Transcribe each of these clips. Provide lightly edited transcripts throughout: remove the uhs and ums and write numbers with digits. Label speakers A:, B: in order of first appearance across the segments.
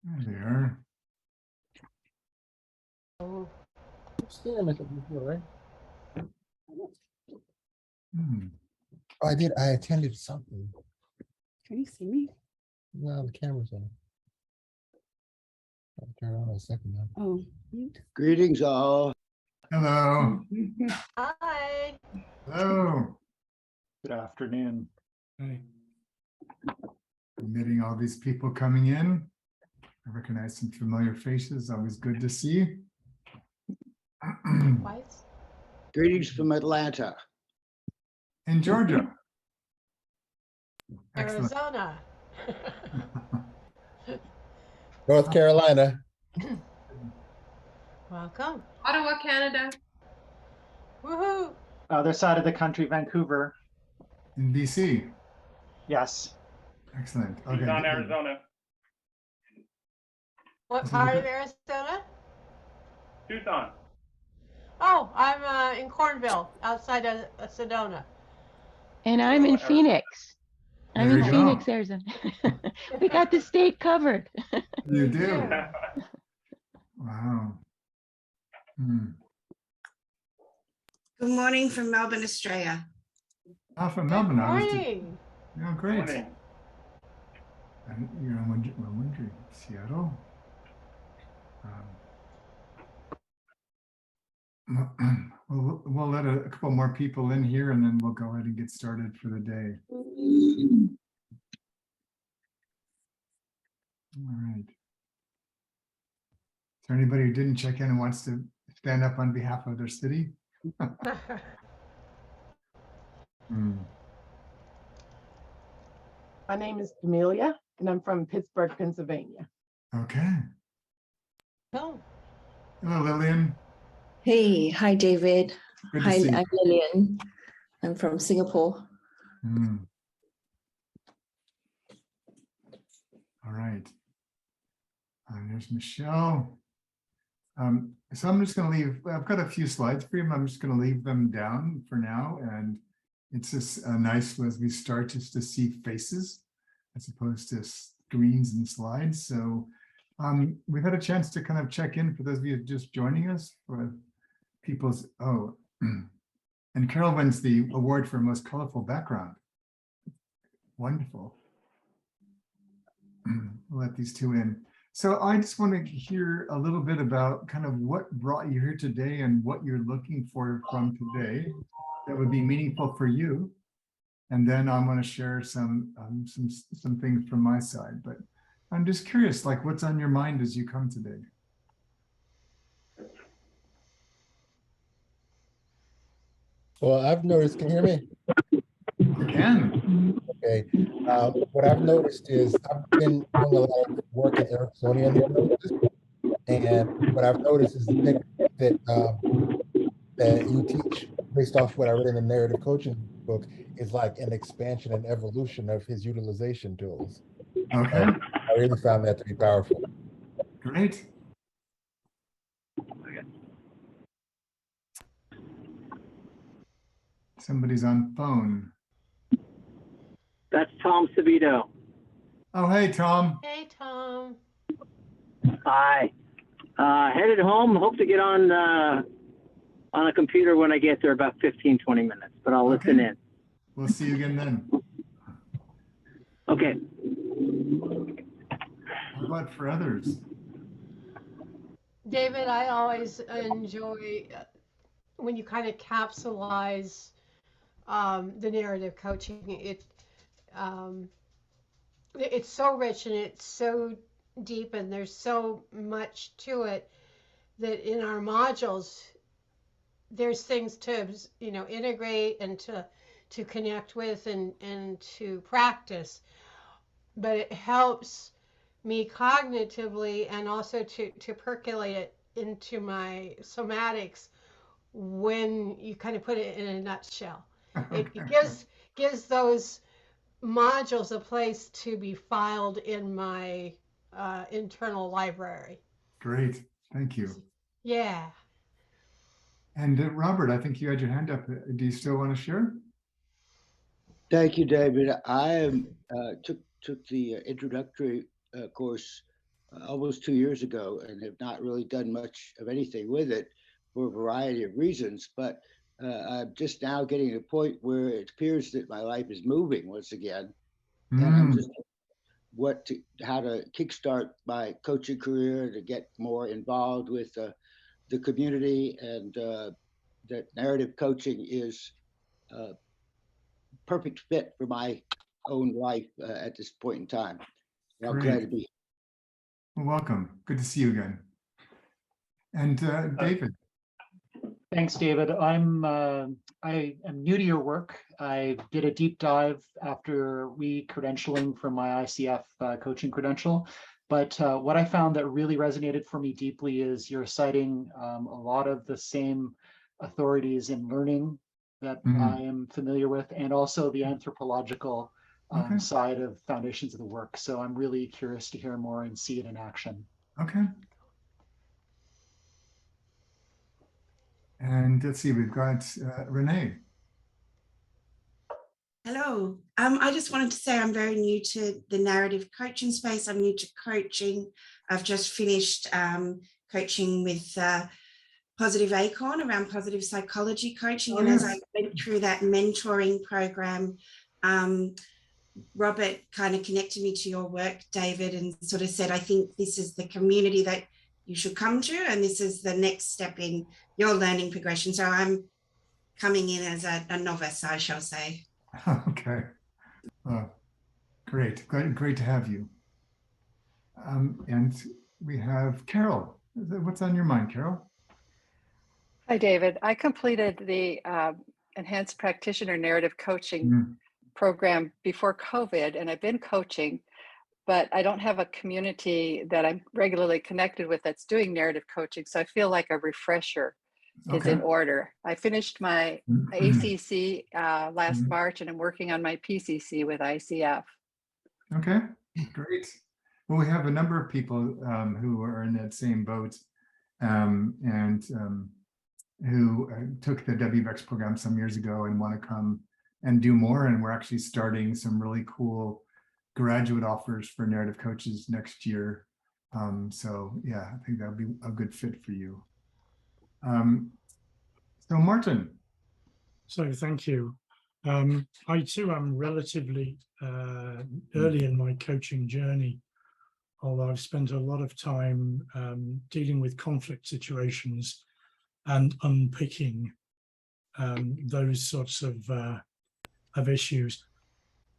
A: There they are.
B: Oh,
C: Right?
A: Hmm.
C: Oh, I did. I attended something.
B: can you see me?
C: No, the camera's on. I'll turn it on in a second now.
B: Oh, mute.
D: Greetings all.
A: Hello.
E: Hi.
A: Hello.
F: Good afternoon.
A: Hey. Meeting all these people coming in. I recognize some familiar faces. Always good to see.
E: Twice.
D: Greetings from Atlanta.
A: In Georgia. Excellent.
E: Arizona.
C: North Carolina.
E: Welcome.
G: Ottawa, Canada.
E: Woohoo.
F: Other side of the country, Vancouver.
A: In BC.
F: Yes.
A: Excellent.
H: He's
A: Okay.
H: on
A: good.
H: Arizona.
E: What part of Arizona?
H: Tucson.
E: Oh, I'm in Cornville, outside of Sedona.
I: And I'm in
H: Arizona.
I: Phoenix. I'm
A: There
I: in
A: you
I: Phoenix,
A: go.
I: Arizona. We got the state covered.
A: You do.
E: Yeah.
A: Wow. Hmm.
J: Good morning from Melbourne, Australia.
A: From
E: Good
A: Melbourne.
E: morning.
A: Yeah, great.
H: Morning.
A: And you're in Wondering, Seattle. We'll let a couple more people in here and then we'll go ahead and get started for the day. All right. Is there anybody who didn't check in and wants to stand up on behalf of their city? Hmm.
K: My name is Amelia, and I'm from Pittsburgh, Pennsylvania.
A: Okay.
E: Oh,
A: Hello, Lillian.
L: Hey, hi David.
A: Good to
L: Hi,
A: see you.
L: I'm Lillian. I'm from Singapore.
A: Hmm. All right. There's Michelle. So I'm just going to leave. I've got a few slides for you. I'm just going to leave them down for now. And it's just nice as we start just to see faces as opposed to screens and slides. So we've had a chance to kind of check in for those of you just joining us for people's, and Carol wins the award for most colorful background. Wonderful. We'll let these two in. So I just want to hear a little bit about kind of what brought you here today and what you're looking for from today that would be meaningful for you. And then I'm going to share some things from my side. But I'm just curious, like what's on your mind as you come today?
C: Well, I've noticed, can you hear me?
A: You can.
C: Okay. What I've noticed is I've been doing a lot of work in Ericksonian hypnosis, and what I've noticed is the technique that you teach based off what I read in the narrative coaching book is like an expansion and evolution of his utilization tools.
A: Okay.
C: I really found that to be powerful.
A: Great. Somebody's on phone.
M: That's Tom Savito.
A: Oh, hey, Tom.
E: hey, Tom.
M: Hi. Headed home. Hope to get on a computer when I get there, about 15, 20 minutes, but I'll listen in.
A: We'll see you again then.
M: Okay.
A: How about for others?
E: David, I always enjoy when you kind of capsulize the narrative coaching. It's so rich and it's so deep and there's so much to it that in our modules there's things to integrate and to connect with and to practice, but it helps me cognitively and also to percolate it into my somatics when you kind of put it in a nutshell. It gives those modules a place to be filed in my internal library.
A: Great. Thank you.
E: Yeah.
A: And Robert, I think you had your hand up. Do you still want to share?
D: Thank you, David. I took the introductory course almost 2 years ago and have not really done much of anything with it for a variety of reasons. But I'm just now getting to a point where it appears that my life is moving once again. And I'm just how to kickstart my coaching career, to get more involved with the community, and that narrative coaching is a perfect fit for my own life at this point in time. And I'm glad to be here.
A: Well, welcome. Good to see you again. And David.
F: Thanks, David. I am new to your work. I did a deep dive after re-credentialing for my ICF coaching credential. But what I found that really resonated for me deeply is you're citing a lot of the same authorities in learning that I am familiar with, and also the anthropological side of foundations of the work. So I'm really curious to hear more and see it in action.
A: Okay. And let's see, we've got Renee.
J: Hello. I just wanted to say I'm very new to the narrative coaching space. I'm new to coaching. I've just finished coaching with Positive Acorn around positive psychology coaching. And as I went through that mentoring program, Robert kind of connected me to your work, David, and sort of said, I think this is the community that you should come to, and this is the next step in your learning progression. So I'm coming in as a novice, I shall say.
A: Okay. Great to have you. And we have Carol. What's on your mind, Carol?
B: Hi, David. I completed the Enhanced Practitioner Narrative Coaching program before COVID, and I've been coaching, but I don't have a community that I'm regularly connected with that's doing narrative coaching. So I feel like a refresher is in order. I finished my ACC last March, and I'm working on my PCC with ICF.
A: Okay, great. Well, we have a number of people who are in that same boat and who took the WVEX program some years ago and want to come and do more. And we're actually starting some really cool graduate offers for narrative coaches next year. So yeah, I think that would be a good fit for you. So Martin.
G: So thank you. I too am relatively early in my coaching journey, although I've spent a lot of time dealing with conflict situations and unpicking those sorts of issues.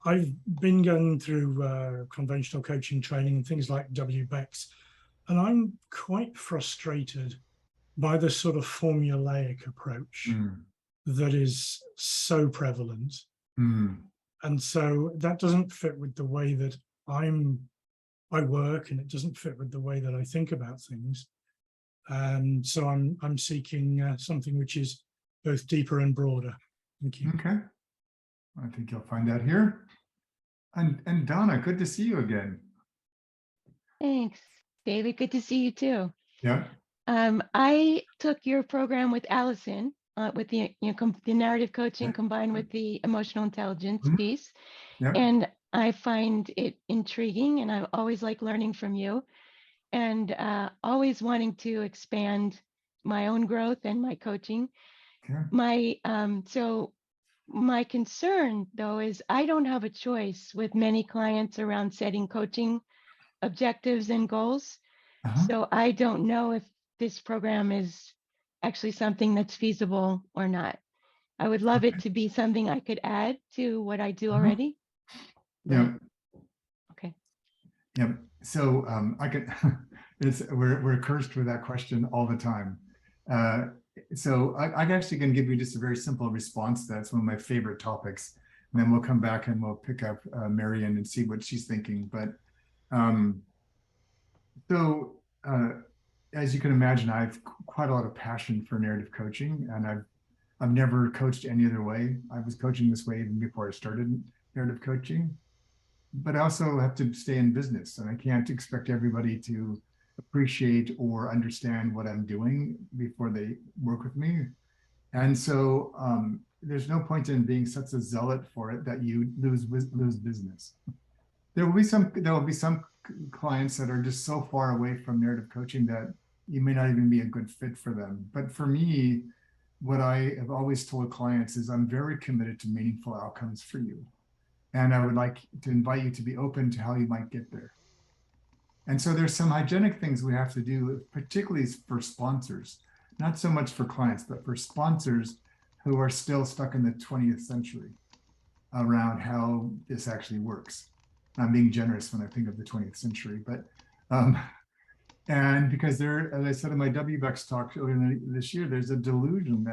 G: I've been going through conventional coaching training and things like WVEX, and I'm quite frustrated by the sort of formulaic approach that is so prevalent. And so that doesn't fit with the way that I work, and it doesn't fit with the way that I think about things. And so I'm seeking something which is both deeper and broader. Thank you.
A: Okay. I think you'll find out here. And Donna, good to see you again.
I: Thanks, David. Good to see you too.
A: Yeah.
I: I took your program with Allison with the narrative coaching combined with the emotional intelligence piece, and I find it intriguing, and I always like learning from you, and always wanting to expand my own growth and my coaching. So my concern though is I don't have a choice with many clients around setting coaching objectives and goals. So I don't know if this program is actually something that's feasible or not. I would love it to be something I could add to what I do already.
A: Yeah.
I: Okay.
A: Yeah. So I could. We're cursed with that question all the time. So I actually can give you just a very simple response. That's one of my favorite topics, and then we'll come back and we'll pick up Marian and see what she's thinking. But as you can imagine, I have quite a lot of passion for narrative coaching, and I've never coached any other way. I was coaching this way even before I started narrative coaching, but I also have to stay in business, and I can't expect everybody to appreciate or understand what I'm doing before they work with me. And so there's no point in being such a zealot for it that you lose business. There will be some clients that are just so far away from narrative coaching that you may not even be a good fit for them. But for me, what I have always told clients is I'm very committed to meaningful outcomes for you. And I would like to invite you to be open to how you might get there. And so there's some hygienic things we have to do, particularly for sponsors, not so much for clients, but for sponsors who are still stuck in the 20th century around how this actually works. I'm being generous when I think of the 20th century, but and because there, as I said in my WBEX talk earlier this year, there's a delusion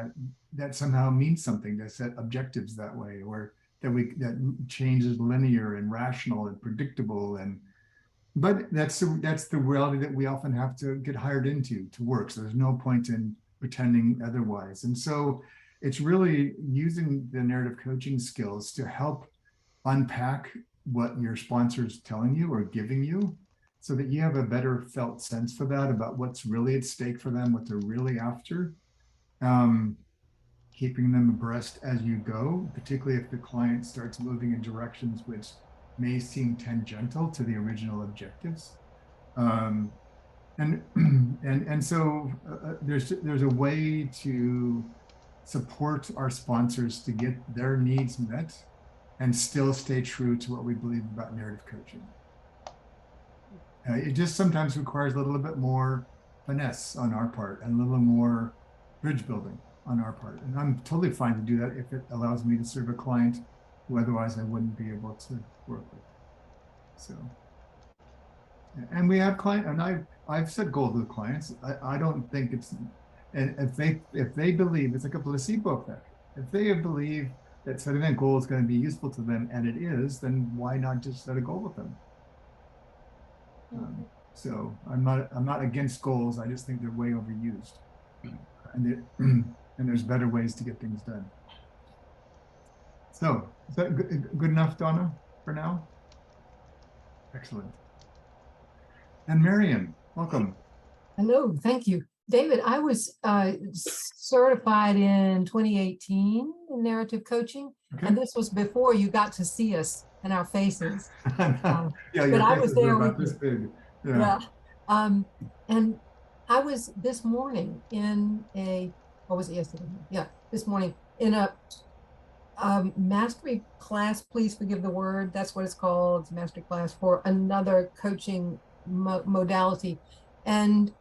A: that somehow means something to set objectives that way, or that change is linear and rational and predictable, but that's the reality that we often have to get hired into to work. So there's no point in pretending otherwise. And so it's really using the narrative coaching skills to help unpack what your sponsor is telling you or giving you, so that you have a better felt sense for that, about what's really at stake for them, what they're really after, keeping them abreast as you go, particularly if the client starts moving in directions which may seem tangential to the original objectives. And so there's a way to support our sponsors to get their needs met and still stay true to what we believe about narrative coaching. It just sometimes requires a little bit more finesse on our part and a little more bridge building on our part. And I'm totally fine to do that if it allows me to serve a client who otherwise I wouldn't be able to work with. So, and we have clients, and I've set goals with clients. I don't think it's, and if they believe, it's like a placebo effect. If they believe that setting that goal is going to be useful to them, and it is, then why not just set a goal with them? So I'm not against goals. I just think they're way overused, and there's better ways to get things done. So is that good enough, Donna, for now? Excellent. And Marion, welcome.
N: Hello, thank you. David, I was certified in 2018 in narrative coaching, and this was before you got to see us and our faces.
A: Yeah,
N: but I was there with this big. Yeah. And I was this morning in what was it yesterday? Yeah, this morning in a mastery class. Please forgive the word. That's what it's called. It's a mastery class for another coaching modality, and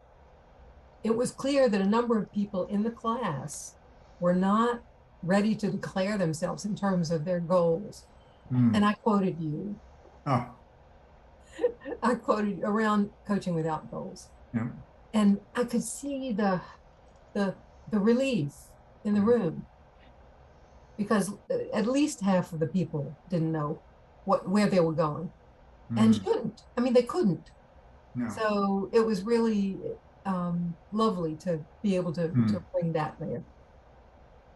N: it was clear that a number of people in the class were not ready to declare themselves in terms of their goals. And I quoted you.
A: Oh.
N: I quoted around coaching without goals.
A: Yeah.
N: And I could see the relief in the room, because at least half of the people didn't know where they were going and shouldn't. I mean, they couldn't.
A: No.
N: So it was really lovely to be able to bring that there.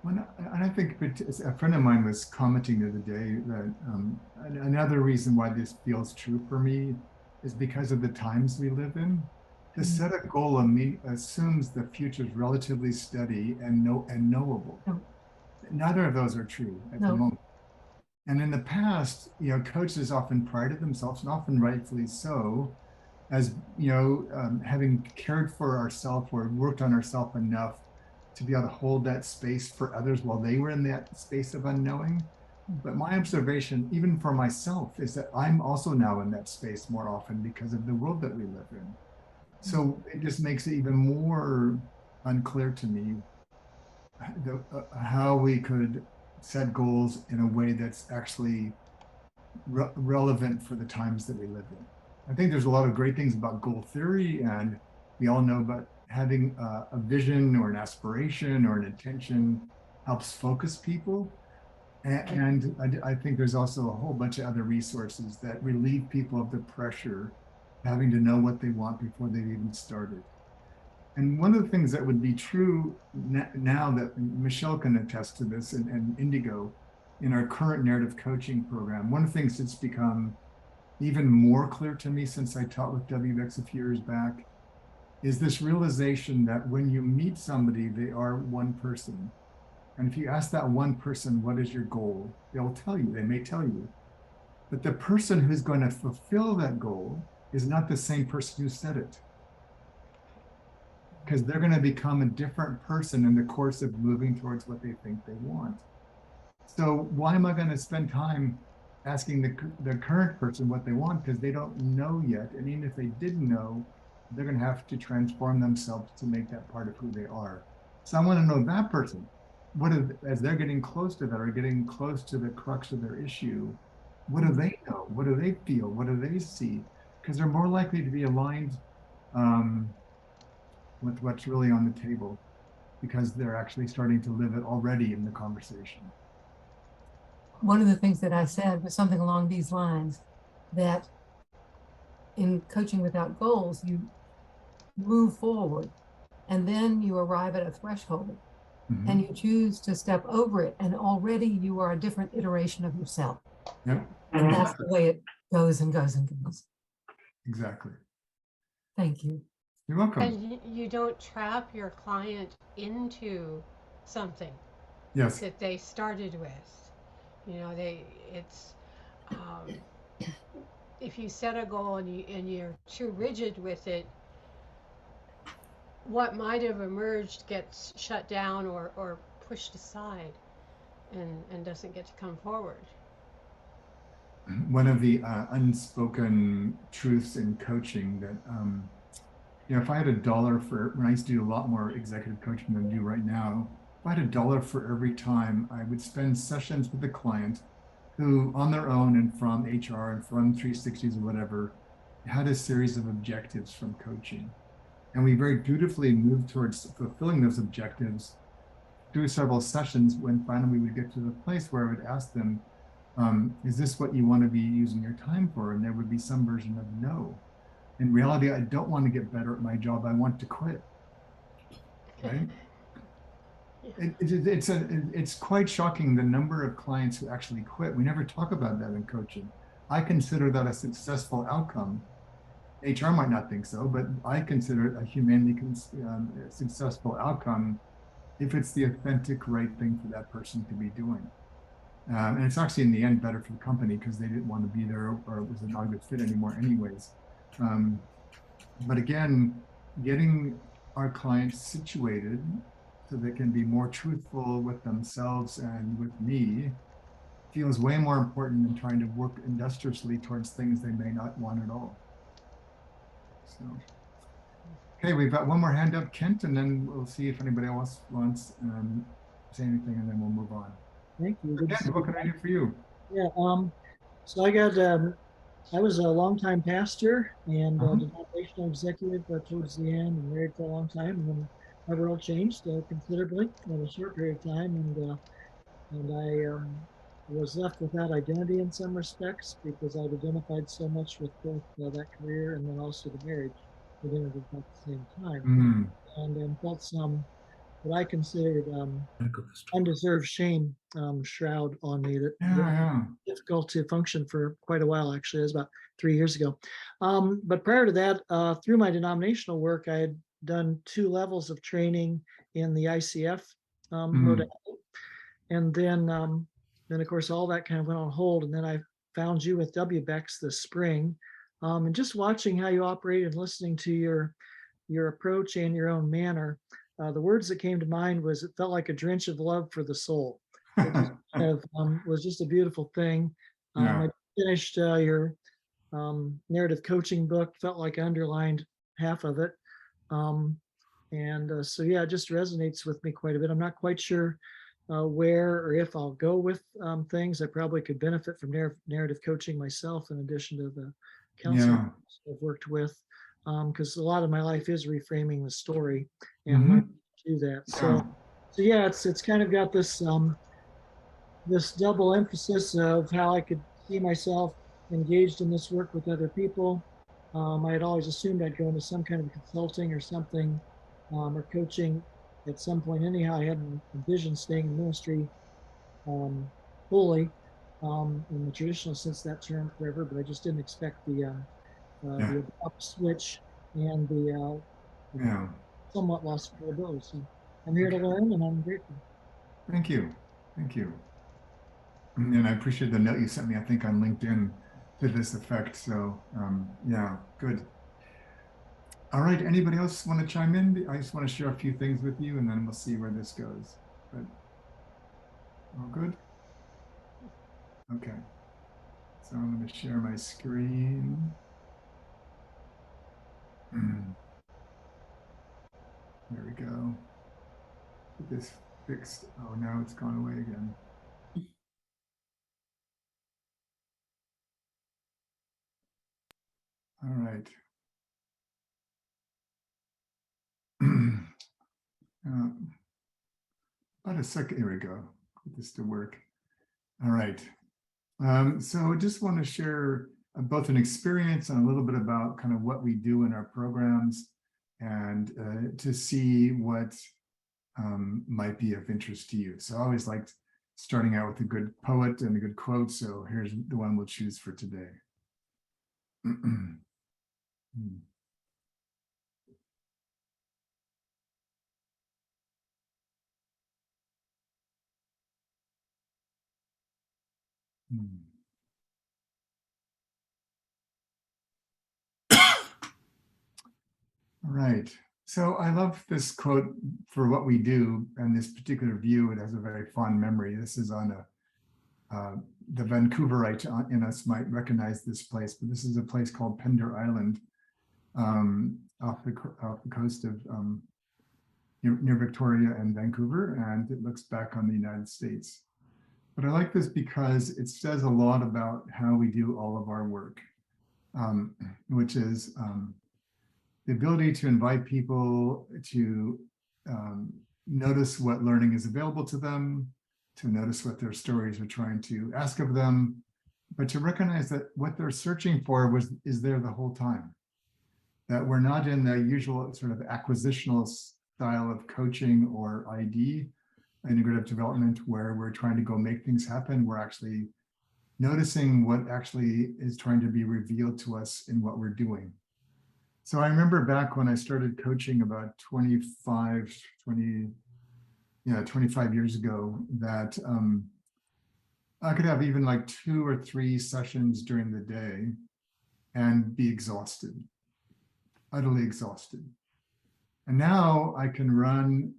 A: And I think a friend of mine was commenting the other day that another reason why this feels true for me is because of the times we live in. To set a goal assumes the future is relatively steady and knowable.
N: No.
A: Neither of those are true at the moment. And in the past, coaches often prided themselves, and often rightfully so, as having cared for ourselves or worked on ourselves enough to be able to hold that space for others while they were in that space of unknowing. But my observation, even for myself, is that I'm also now in that space more often because of the world that we live in. So it just makes it even more unclear to me how we could set goals in a way that's actually relevant for the times that we live in. I think there's a lot of great things about goal theory, and we all know about having a vision or an aspiration or an intention helps focus people. And I think there's also a whole bunch of other resources that relieve people of the pressure of having to know what they want before they've even started. And one of the things that would be true now, that Michelle can attest to this, and Indigo, in our current narrative coaching program, one of the things that's become even more clear to me since I taught with WBEX a few years back is this realization that when you meet somebody, they are one person. And if you ask that one person, what is your goal? They'll tell you, they may tell you. But the person who's going to fulfill that goal is not the same person who said it. Because they're going to become a different person in the course of moving towards what they think they want. So why am I going to spend time asking the current person what they want, because they don't know yet? And even if they didn't know, they're going to have to transform themselves to make that part of who they are. So I want to know that person. As they're getting close to that, or getting close to the crux of their issue, what do they know? What do they feel? What do they see? Because they're more likely to be aligned with what's really on the table, because they're actually starting to live it already in the conversation.
N: One of the things that I said was something along these lines, that in coaching without goals, you move forward and then you arrive at a threshold and you choose to step over it, and already you are a different iteration of yourself.
A: Yep.
N: And that's the way it goes and goes and goes.
A: Exactly.
N: Thank you.
A: You're welcome.
E: And you don't trap your client into something
A: Yes.
E: that they started with. You know, if you set a goal and you're too rigid with it, what might have emerged gets shut down or pushed aside and doesn't get to come forward.
A: One of the unspoken truths in coaching that, if I had $1 for, when I used to do a lot more executive coaching than I do right now, if I had $1 for every time I would spend sessions with a client who on their own and from HR and from 360s or whatever, had a series of objectives from coaching. And we very dutifully moved towards fulfilling those objectives through several sessions, when finally we would get to the place where I would ask them, is this what you want to be using your time for? And there would be some version of no. In reality, I don't want to get better at my job. I want to quit. Right? It's quite shocking the number of clients who actually quit. We never talk about that in coaching. I consider that a successful outcome. HR might not think so, but I consider it a humanely successful outcome if it's the authentic right thing for that person to be doing. And it's actually in the end better for the company, because they didn't want to be there, or it was not a good fit anymore anyways. But again, getting our clients situated so they can be more truthful with themselves and with me feels way more important than trying to work industriously towards things they may not want at all. So, okay, we've got one more hand up, Kent, and then we'll see if anybody else wants to say anything, and then we'll move on.
O: Thank you.
A: Kent, what can I do for you?
O: Yeah, so I was a longtime pastor and denominational executive towards the end, and married for a long time, and then my world changed considerably in a short period of time, and I was left without identity in some respects, because I'd identified so much with both that career and then also the marriage identity at the same time, and felt some what I considered undeserved shame shroud on me that difficult to function for quite a while. Actually, it was about 3 years ago. But prior to that, through my denominational work, I had done 2 levels of training in the ICF modality, and then of course all that kind of went on hold. And then I found you with WBEX this spring, and just watching how you operate and listening to your approach and your own manner. The words that came to mind was, it felt like a drench of love for the soul. It just was just a beautiful thing. I finished your narrative coaching book, felt like I underlined half of it. So yeah, it just resonates with me quite a bit. I'm not quite sure where or if I'll go with things. I probably could benefit from narrative coaching myself, in addition to the counseling I've worked with. Because a lot of my life is reframing the story and learning to do that. So yeah, it's kind of got this this double emphasis of how I could see myself engaged in this work with other people. I had always assumed I'd go into some kind of consulting or something, or coaching at some point. Anyhow, I hadn't envisioned staying in ministry fully in the traditional sense of that term forever, but I just didn't expect the abrupt switch and the somewhat lost credibility. So I'm here to learn, and I'm grateful.
A: Thank you. Thank you. And I appreciate the note you sent me, I think on LinkedIn, to this effect. So yeah, good. All right, anybody else want to chime in? I just want to share a few things with you and then we'll see where this goes. But all good? Okay. So I'm going to share my screen. There we go. Get this fixed. Oh, now it's gone away again. All right. About a second. Here we go. Get this to work. All right. So I just want to share both an experience and a little bit about kind of what we do in our programs and to see what might be of interest to you. So I always liked starting out with a good poet and a good quote. So here's the one we'll choose for today. All right. So I love this quote for what we do and this particular view. It has a very fond memory. This is on the Vancouverite in us might recognize this place, but this is a place called Pender Island off the coast of near Victoria and Vancouver, and it looks back on the United States. But I like this because it says a lot about how we do all of our work, which is the ability to invite people to notice what learning is available to them, to notice what their stories are trying to ask of them, but to recognize that what they're searching for is there the whole time. That we're not in the usual sort of acquisitional style of coaching or ID, integrative development, where we're trying to go make things happen. We're actually noticing what actually is trying to be revealed to us in what we're doing. So I remember back when I started coaching about 25 years ago, that I could have even like 2 or 3 sessions during the day and be exhausted, utterly exhausted. And now I can run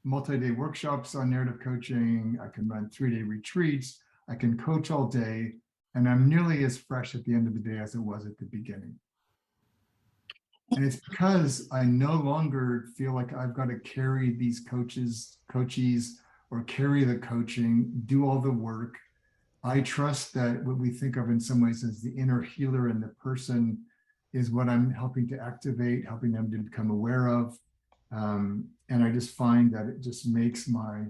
A: multi-day workshops on narrative coaching. I can run 3-day retreats. I can coach all day, and I'm nearly as fresh at the end of the day as it was at the beginning. And it's because I no longer feel like I've got to carry these coaches, or carry the coaching, do all the work. I trust that what we think of in some ways as the inner healer in the person is what I'm helping to activate, helping them to become aware of. And I just find that it just makes my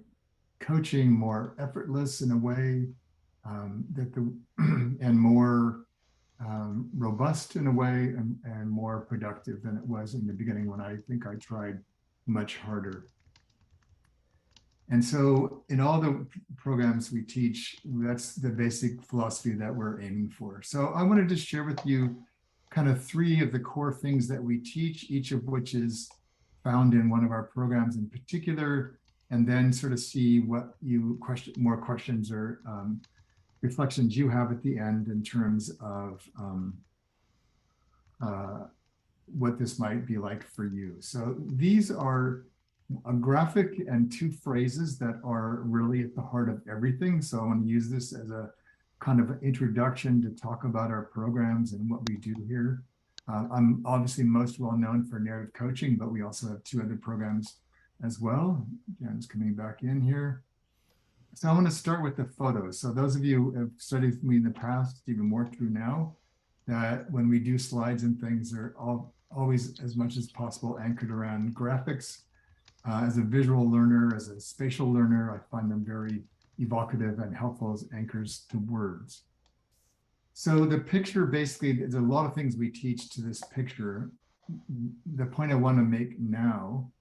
A: coaching more effortless in a way, and more robust in a way, and more productive than it was in the beginning when I think I tried much harder. And so in all the programs we teach, that's the basic philosophy that we're aiming for. So I wanted to share with you kind of 3 of the core things that we teach, each of which is found in one of our programs in particular, and then sort of see what more questions or reflections you have at the end in terms of what this might be like for you. So these are a graphic and 2 phrases that are really at the heart of everything. So I want to use this as a kind of introduction to talk about our programs and what we do here. I'm obviously most well known for narrative coaching, but we also have 2 other programs as well. Jan's coming back in here. So I want to start with the photos. So those of you who have studied with me in the past, even more true now, that when we do slides and things, they're always as much as possible anchored around graphics. As a visual learner, as a spatial learner, I find them very evocative and helpful as anchors to words. So the picture, basically, there's a lot of things we teach to this picture. The point I want to make now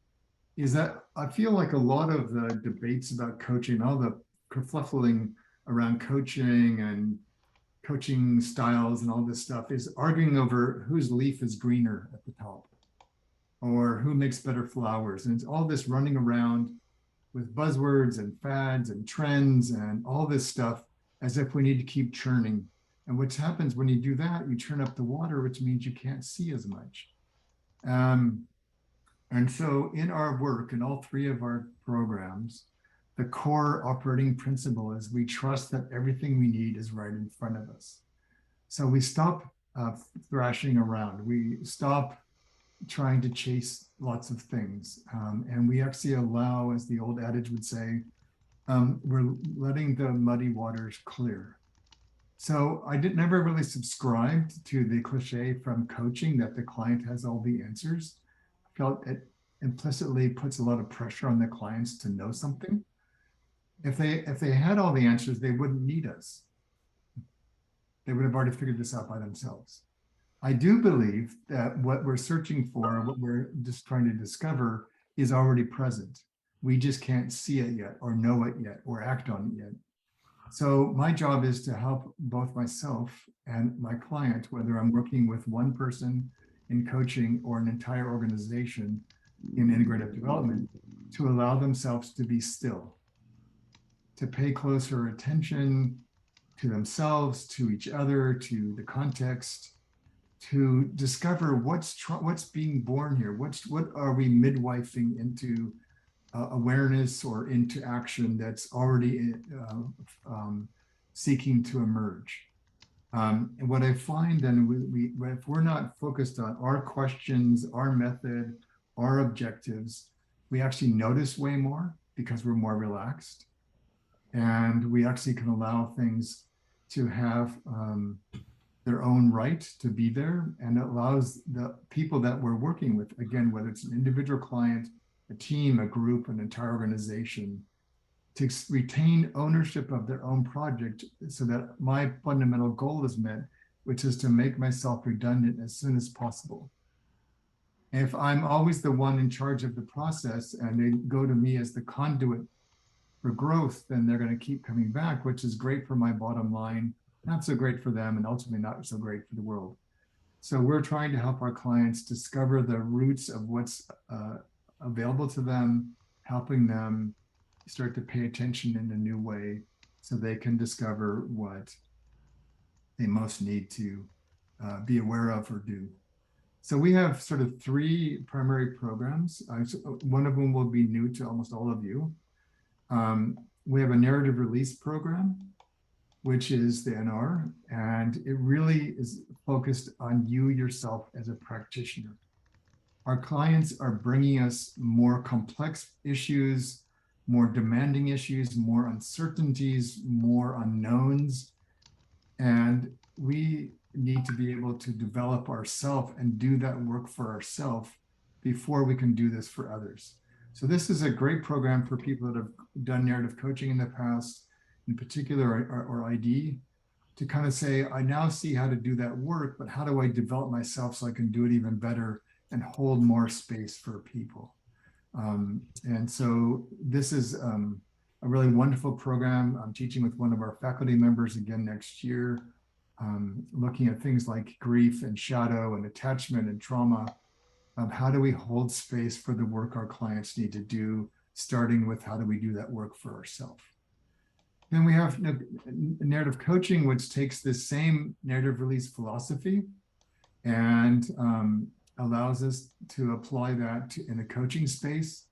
A: is that I feel like a lot of the debates about coaching, all the kerfluffling around coaching and coaching styles and all this stuff, is arguing over whose leaf is greener at the top, or who makes better flowers. And it's all this running around with buzzwords and fads and trends and all this stuff, as if we need to keep churning And what happens when you do that, you turn up the water, which means you can't see as much. And so in our work, in all three of our programs, the core operating principle is we trust that everything we need is right in front of us. So we stop thrashing around. We stop trying to chase lots of things. And we actually allow, as the old adage would say, we're letting the muddy waters clear. So I never really subscribed to the cliche from coaching that the client has all the answers. I felt it implicitly puts a lot of pressure on the clients to know something. If they had all the answers, they wouldn't need us. They would have already figured this out by themselves. I do believe that what we're searching for, what we're just trying to discover, is already present. We just can't see it yet, or know it yet, or act on it yet. So my job is to help both myself and my client, whether I'm working with one person in coaching or an entire organization in integrative development, to allow themselves to be still, to pay closer attention to themselves, to each other, to the context, to discover what's being born here. What are we midwifing into awareness or into action that's already seeking to emerge. And what I find then, if we're not focused on our questions, our method, our objectives, we actually notice way more because we're more relaxed. And we actually can allow things to have their own right to be there, and it allows the people that we're working with, again, whether it's an individual client, a team, a group, an entire organization, to retain ownership of their own project so that my fundamental goal is met, which is to make myself redundant as soon as possible. And if I'm always the one in charge of the process and they go to me as the conduit for growth, then they're going to keep coming back, which is great for my bottom line, not so great for them, and ultimately not so great for the world. So we're trying to help our clients discover the roots of what's available to them, helping them start to pay attention in a new way so they can discover what they most need to be aware of or do. So we have sort of three primary programs. One of them will be new to almost all of you. We have a narrative release program, which is the NR, and it really is focused on you yourself as a practitioner. Our clients are bringing us more complex issues, more demanding issues, more uncertainties, more unknowns, and we need to be able to develop ourselves and do that work for ourselves before we can do this for others. So this is a great program for people that have done narrative coaching in the past, in particular, or ID, to kind of say, I now see how to do that work, but how do I develop myself so I can do it even better and hold more space for people? And so this is a really wonderful program. I'm teaching with one of our faculty members again next year, looking at things like grief and shadow and attachment and trauma. How do we hold space for the work our clients need to do, starting with how do we do that work for ourselves? Then we have narrative coaching, which takes this same narrative release philosophy and allows us to apply that in the coaching space,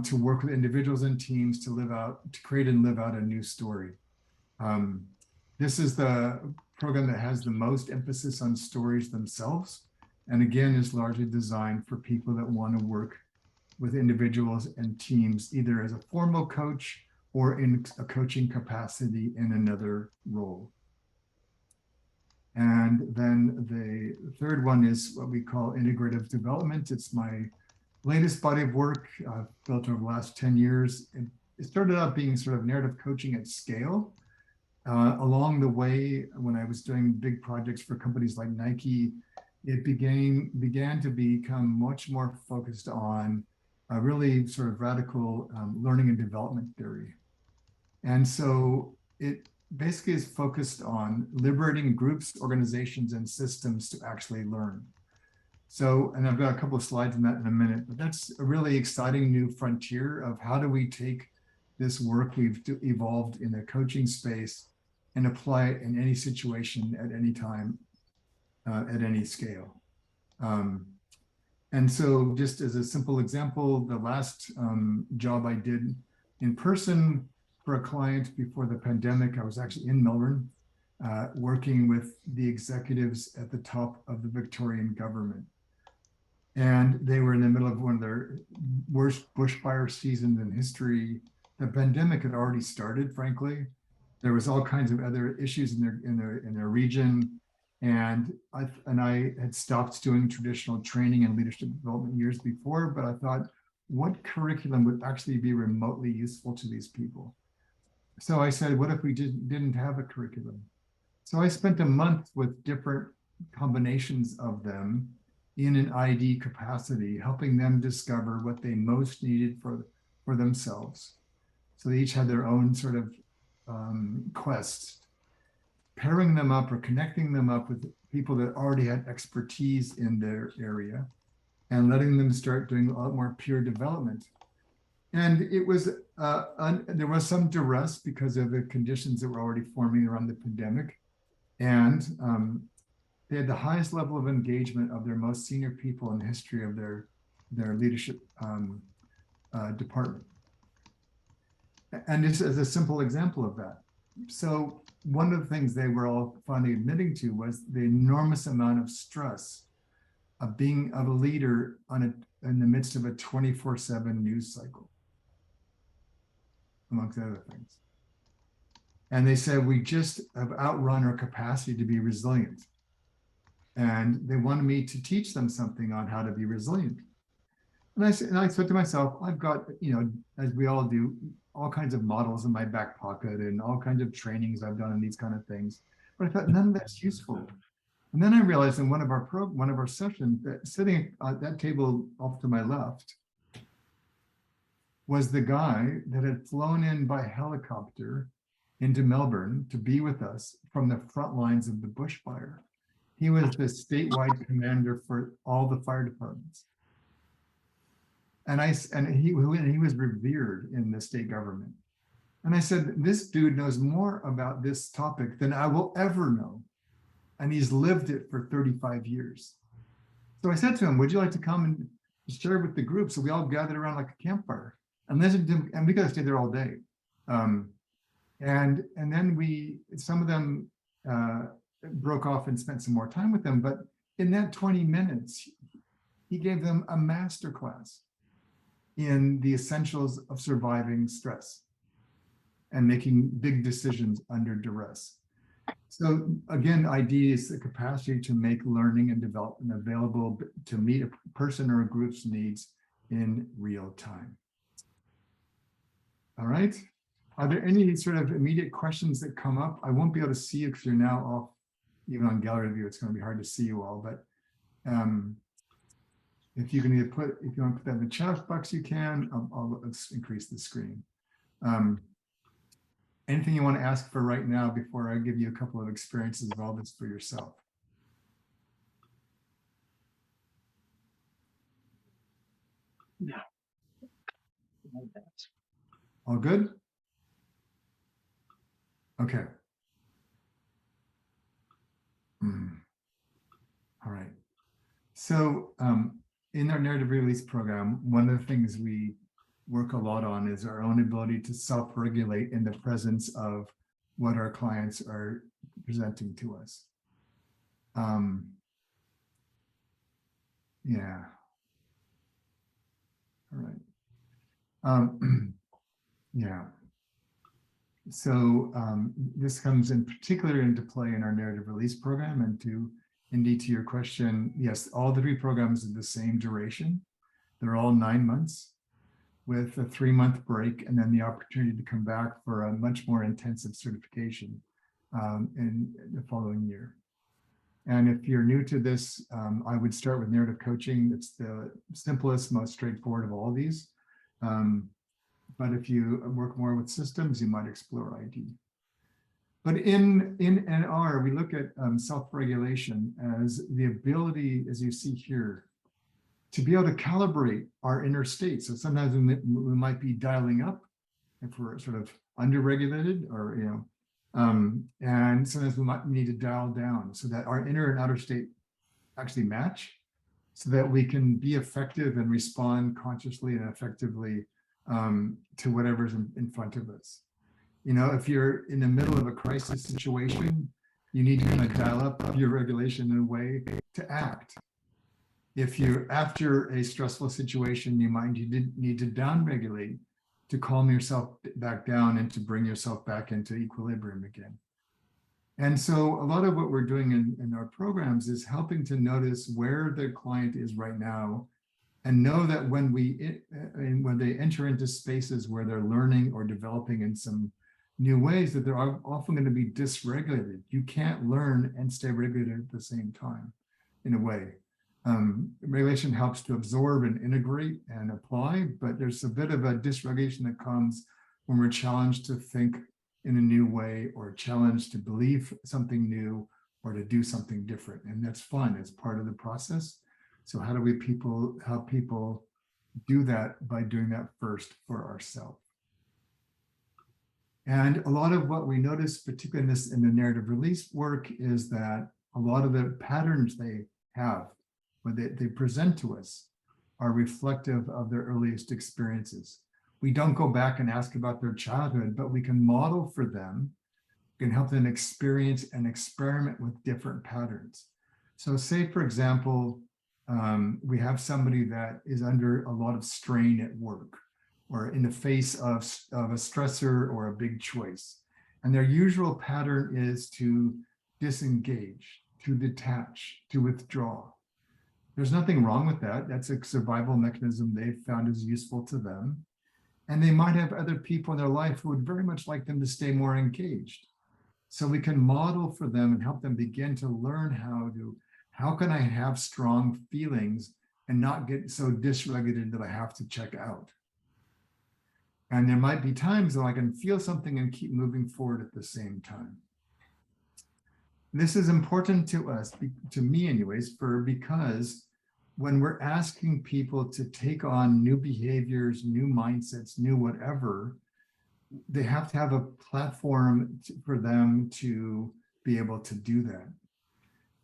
A: to work with individuals and teams to create and live out a new story. This is the program that has the most emphasis on stories themselves, and again is largely designed for people that want to work with individuals and teams, either as a formal coach or in a coaching capacity in another role. And then the third one is what we call integrative development. It's my latest body of work built over the last 10 years. It started out being sort of narrative coaching at scale. Along the way, when I was doing big projects for companies like Nike, it began to become much more focused on a really sort of radical learning and development theory. And so it basically is focused on liberating groups, organizations, and systems to actually learn. So, and I've got a couple of slides on that in a minute, but that's a really exciting new frontier of how do we take this work we've evolved in the coaching space and apply it in any situation at any time, at any scale. And so just as a simple example, the last job I did in person for a client before the pandemic, I was actually in Melbourne, working with the executives at the top of the Victorian government. And they were in the middle of one of their worst bushfire seasons in history. The pandemic had already started, frankly. There was all kinds of other issues in their region. And I had stopped doing traditional training and leadership development years before, but I thought, what curriculum would actually be remotely useful to these people? So I said, what if we didn't have a curriculum? So I spent a month with different combinations of them in an ID capacity, helping them discover what they most needed for themselves. So they each had their own sort of quests, pairing them up or connecting them up with people that already had expertise in their area and letting them start doing a lot more peer development. And it was, there was some duress because of the conditions that were already forming around the pandemic. And they had the highest level of engagement of their most senior people in the history of their leadership department. And this is a simple example of that. So one of the things they were all finally admitting to was the enormous amount of stress of being a leader in the midst of a 24/7 news cycle, amongst other things. And they said, we just have outrun our capacity to be resilient. And they wanted me to teach them something on how to be resilient. And I said to myself, I've got, as we all do, all kinds of models in my back pocket and all kinds of trainings I've done on these kind of things. But I thought none of that's useful. And then I realized in one of our sessions that sitting at that table off to my left was the guy that had flown in by helicopter into Melbourne to be with us from the front lines of the bushfire. He was the statewide commander for all the fire departments. And he was revered in the state government. And I said, this dude knows more about this topic than I will ever know. And he's lived it for 35 years. So I said to him, would you like to come and share with the group? So we all gathered around like a campfire and listened to him, and we got to stay there all day. And then some of them broke off and spent some more time with them. But in that 20 minutes, he gave them a masterclass in the essentials of surviving stress and making big decisions under duress. So again, ID is the capacity to make learning and development available to meet a person or a group's needs in real time. All right. Are there any sort of immediate questions that come up? I won't be able to see you because you're now off, even on gallery view, it's going to be hard to see you all, but if you want to put that in the chat box, you can. I'll increase the screen. Anything you want to ask for right now before I give you a couple of experiences of all this for yourself?
F: No.
A: All good? Okay. All right. So in our narrative release program, one of the things we work a lot on is our own ability to self-regulate in the presence of what our clients are presenting to us. Yeah. All right. Yeah. So this comes in particular into play in our narrative release program. And indeed to your question, yes, all the 3 programs are the same duration. They're all 9 months with a 3-month break, and then the opportunity to come back for a much more intensive certification in the following year. And if you're new to this, I would start with narrative coaching. It's the simplest, most straightforward of all of these. But if you work more with systems, you might explore ID. But in NR, we look at self-regulation as the ability, as you see here, to be able to calibrate our inner state. So sometimes we might be dialing up if we're sort of under-regulated or And sometimes we might need to dial down so that our inner and outer state actually match, so that we can be effective and respond consciously and effectively to whatever's in front of us. You know, if you're in the middle of a crisis situation, you need to kind of dial up your regulation in a way to act. If you're after a stressful situation, you might need to down-regulate to calm yourself back down and to bring yourself back into equilibrium again. And so a lot of what we're doing in our programs is helping to notice where the client is right now, and know that when they enter into spaces where they're learning or developing in some new ways, that they're often going to be dysregulated. You can't learn and stay regulated at the same time, in a way. Regulation helps to absorb and integrate and apply, but there's a bit of a dysregulation that comes when we're challenged to think in a new way, or challenged to believe something new, or to do something different. And that's fun, it's part of the process. So how do we help people do that by doing that first for ourselves? And a lot of what we notice, particularly in the narrative release work, is that a lot of the patterns they have when they present to us are reflective of their earliest experiences. We don't go back and ask about their childhood, but we can model for them, we can help them experience and experiment with different patterns. So say, for example, we have somebody that is under a lot of strain at work, or in the face of a stressor or a big choice. And their usual pattern is to disengage, to detach, to withdraw. There's nothing wrong with that. That's a survival mechanism they've found is useful to them. And they might have other people in their life who would very much like them to stay more engaged. So we can model for them and help them begin to learn how can I have strong feelings and not get so dysregulated that I have to check out. And there might be times that I can feel something and keep moving forward at the same time. This is important to us, to me anyways, because when we're asking people to take on new behaviors, new mindsets, new whatever, they have to have a platform for them to be able to do that.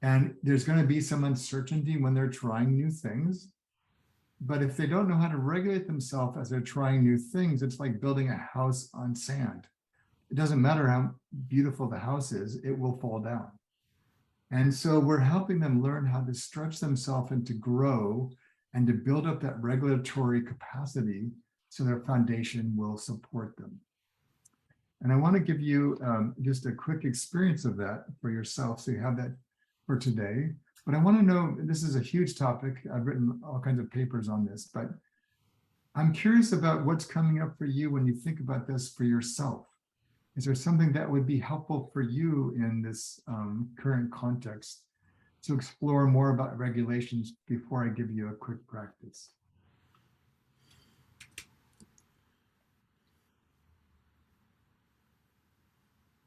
A: And there's going to be some uncertainty when they're trying new things. But if they don't know how to regulate themselves as they're trying new things, it's like building a house on sand. It doesn't matter how beautiful the house is, it will fall down. And so we're helping them learn how to stretch themselves and to grow and to build up that regulatory capacity so their foundation will support them. And I want to give you just a quick experience of that for yourself, so you have that for today. But I want to know, this is a huge topic. I've written all kinds of papers on this, but I'm curious about what's coming up for you when you think about this for yourself. Is there something that would be helpful for you in this current context to explore more about regulations before I give you a quick practice?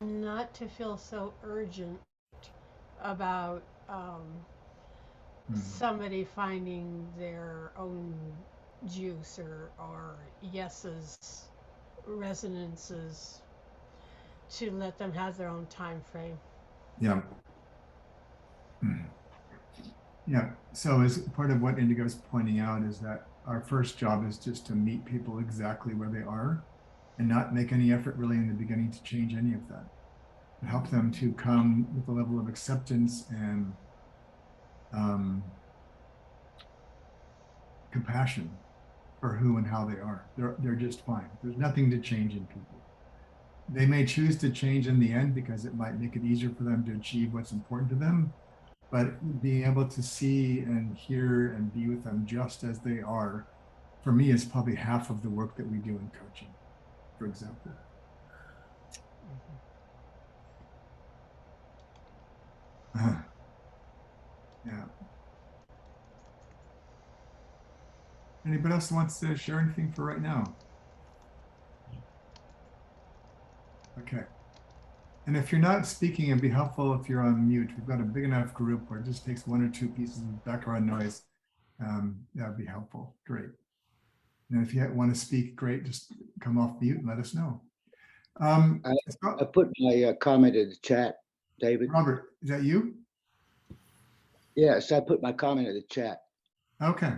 E: Not to feel so urgent about somebody finding their own juice or yeses, resonances, to let them have their own time frame.
A: Yeah. Yeah. So as part of what Indigo's pointing out is that our first job is just to meet people exactly where they are and not make any effort really in the beginning to change any of that. To help them to come with a level of acceptance and compassion for who and how they are. They're just fine. There's nothing to change in people. They may choose to change in the end because it might make it easier for them to achieve what's important to them, but being able to see and hear and be with them just as they are, for me, is probably half of the work that we do in coaching, for example. Yeah. Anybody else wants to share anything for right now? Okay. And if you're not speaking, it'd be helpful if you're on mute. We've got a big enough group where it just takes 1 or 2 pieces of background noise. That'd be helpful. Great. And if you want to speak, great, just come off mute and let us know. Um,
D: I
A: so-
D: put my comment in the chat, David.
A: Robert, is that you?
D: Yes, I put my comment in the chat.
A: Okay.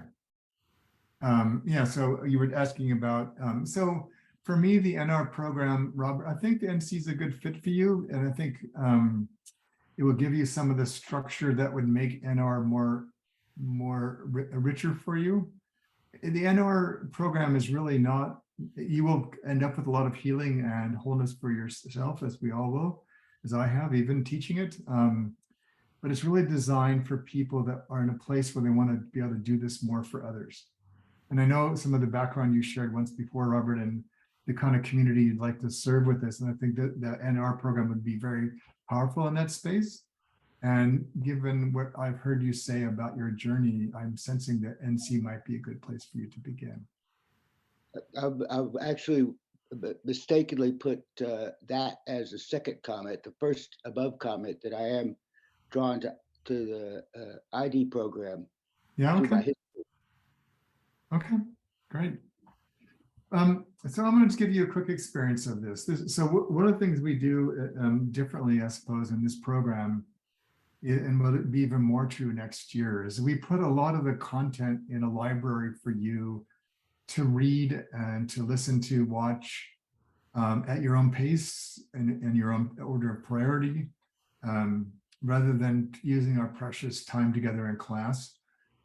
A: Yeah, so you were asking about, so for me, the NR program, Robert, I think the NC is a good fit for you. And I think it will give you some of the structure that would make NR richer for you. The NR program is really not, you will end up with a lot of healing and wholeness for yourself, as we all will, as I have, even teaching it. But it's really designed for people that are in a place where they want to be able to do this more for others. And I know some of the background you shared once before, Robert, and the kind of community you'd like to serve with this. And I think that the NR program would be very powerful in that space. And given what I've heard you say about your journey, I'm sensing that NC might be a good place for you to begin.
D: I've actually mistakenly put that as a second comment. The first above comment that I am drawn to the ID program.
A: Yeah, okay. Okay, great. So I'm going to just give you a quick experience of this. So one of the things we do differently, I suppose, in this program, and will it be even more true next year, is we put a lot of the content in a library for you to read and to listen to, watch at your own pace and your own order of priority, rather than using our precious time together in class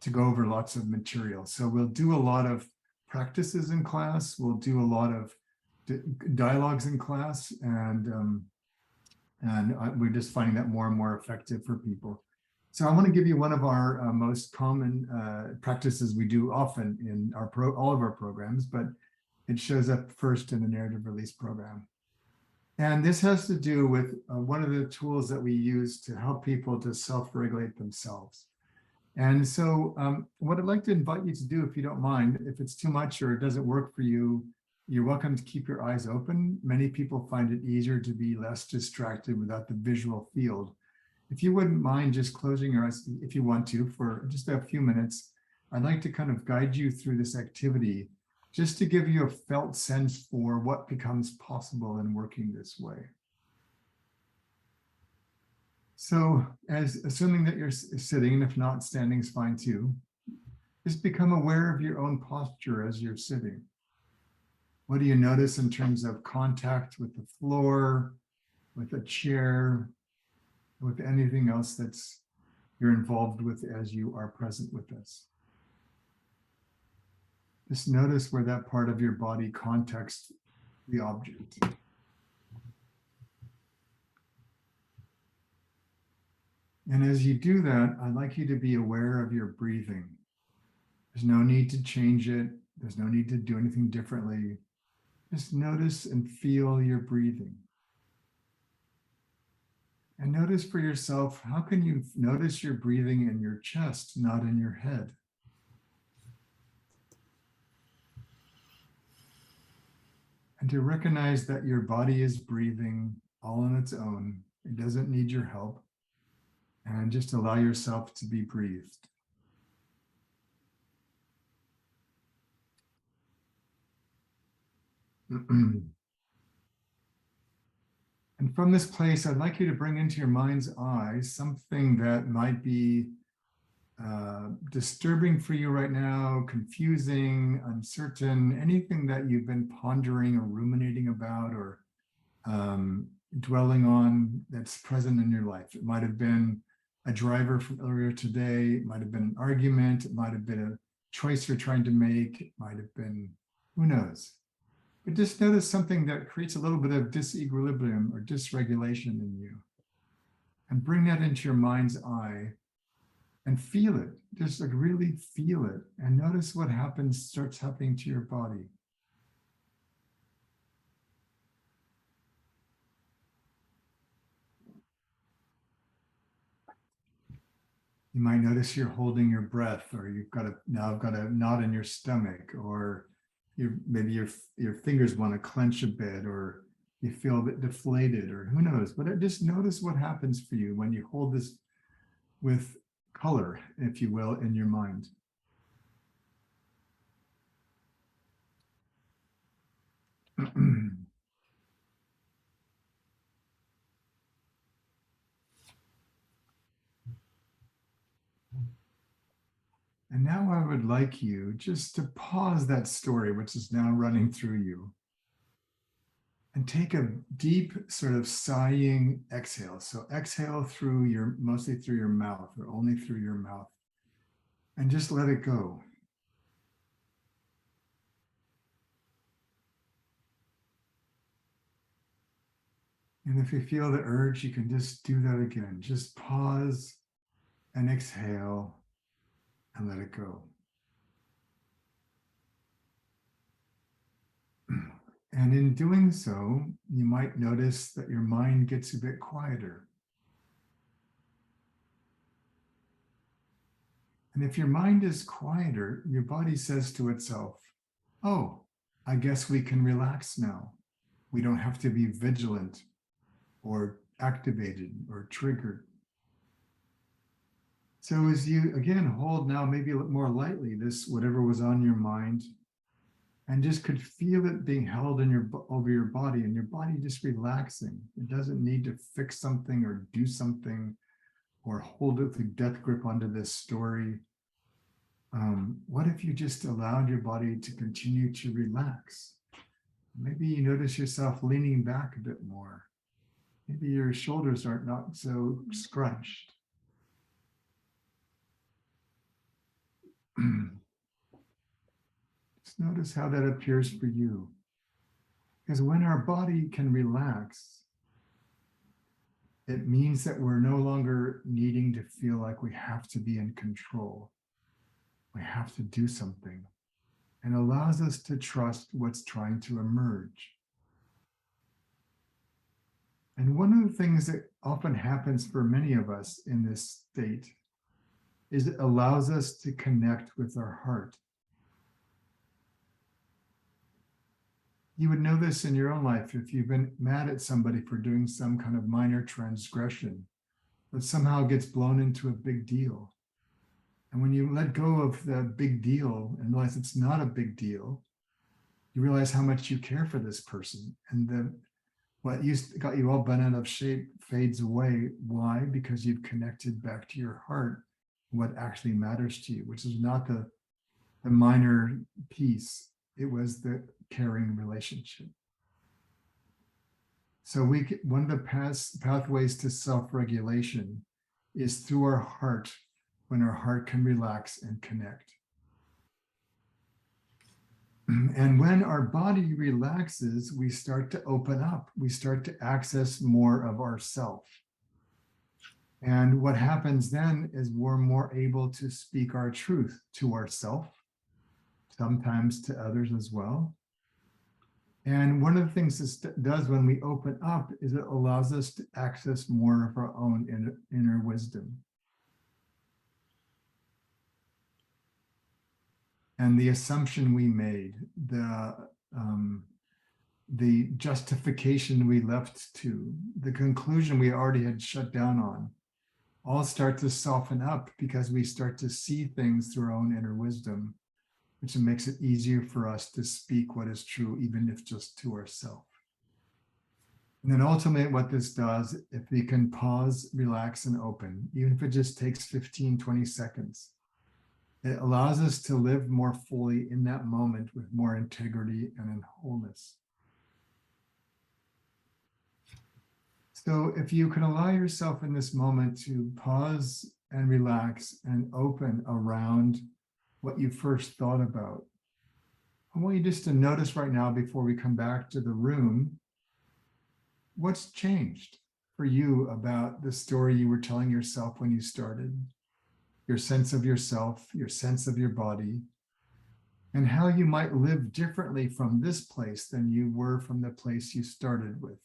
A: to go over lots of material. So we'll do a lot of practices in class. We'll do a lot of dialogues in class, and we're just finding that more and more effective for people. So I want to give you one of our most common practices we do often in all of our programs, but it shows up first in the narrative release program. And this has to do with one of the tools that we use to help people to self-regulate themselves. And so what I'd like to invite you to do, if you don't mind, if it's too much or it doesn't work for you, you're welcome to keep your eyes open. Many people find it easier to be less distracted without the visual field. If you wouldn't mind just closing your eyes, if you want to, for just a few minutes, I'd like to kind of guide you through this activity, just to give you a felt sense for what becomes possible in working this way. So assuming that you're sitting, and if not, standing is fine too, just become aware of your own posture as you're sitting. What do you notice in terms of contact with the floor, with a chair, with anything else that's you're involved with as you are present with us? Just notice where that part of your body contacts the object. And as you do that, I'd like you to be aware of your breathing. There's no need to change it. There's no need to do anything differently. Just notice and feel your breathing. And notice for yourself, how can you notice your breathing in your chest, not in your head? And to recognize that your body is breathing all on its own. It doesn't need your help. And just allow yourself to be breathed. And from this place, I'd like you to bring into your mind's eye something that might be disturbing for you right now, confusing, uncertain, anything that you've been pondering or ruminating about or dwelling on that's present in your life. It might have been a driver from earlier today, it might have been an argument, it might have been a choice you're trying to make, it might have been, who knows? But just notice something that creates a little bit of disequilibrium or dysregulation in you. And bring that into your mind's eye and feel it. Just like really feel it. And notice what happens, starts happening to your body. You might notice you're holding your breath, or you've got now got a knot in your stomach, or maybe your fingers want to clench a bit, or you feel a bit deflated, or who knows. But just notice what happens for you when you hold this with color, if you will, in your mind. And now I would like you just to pause that story, which is now running through you, and take a deep sort of sighing exhale. So exhale through mostly through your mouth or only through your mouth, and just let it go. And if you feel the urge, you can just do that again. Just pause and exhale and let it go. And in doing so, you might notice that your mind gets a bit quieter. And if your mind is quieter, your body says to itself, oh, I guess we can relax now. We don't have to be vigilant or activated or triggered. So as you, again, hold now maybe a little more lightly this, whatever was on your mind, and just could feel it being held in over your body, and your body just relaxing. It doesn't need to fix something or do something or hold it with a death grip onto this story. What if you just allowed your body to continue to relax? Maybe you notice yourself leaning back a bit more. Maybe your shoulders are not so scrunched. Just notice how that appears for you. Because when our body can relax, it means that we're no longer needing to feel like we have to be in control. We have to do something, and allows us to trust what's trying to emerge. And one of the things that often happens for many of us in this state is it allows us to connect with our heart. You would know this in your own life if you've been mad at somebody for doing some kind of minor transgression that somehow gets blown into a big deal. And when you let go of the big deal and realize it's not a big deal, you realize how much you care for this person. And what got you all bent out of shape fades away. Why? Because you've connected back to your heart, what actually matters to you, which is not the minor piece. It was the caring relationship. So one of the pathways to self-regulation is through our heart, when our heart can relax and connect. And when our body relaxes, we start to open up. We start to access more of ourself. And what happens then is we're more able to speak our truth to ourselves, sometimes to others as well. And one of the things this does when we open up is it allows us to access more of our own inner wisdom. And the assumption we made, the justification we left to, the conclusion we already had shut down on, all start to soften up because we start to see things through our own inner wisdom, which makes it easier for us to speak what is true, even if just to ourselves. And then ultimately what this does, if we can pause, relax, and open, even if it just takes 15, 20 seconds, it allows us to live more fully in that moment with more integrity and in wholeness. So if you can allow yourself in this moment to pause and relax and open around what you first thought about, I want you just to notice right now before we come back to the room, what's changed for you about the story you were telling yourself when you started? Your sense of yourself, your sense of your body, and how you might live differently from this place than you were from the place you started with.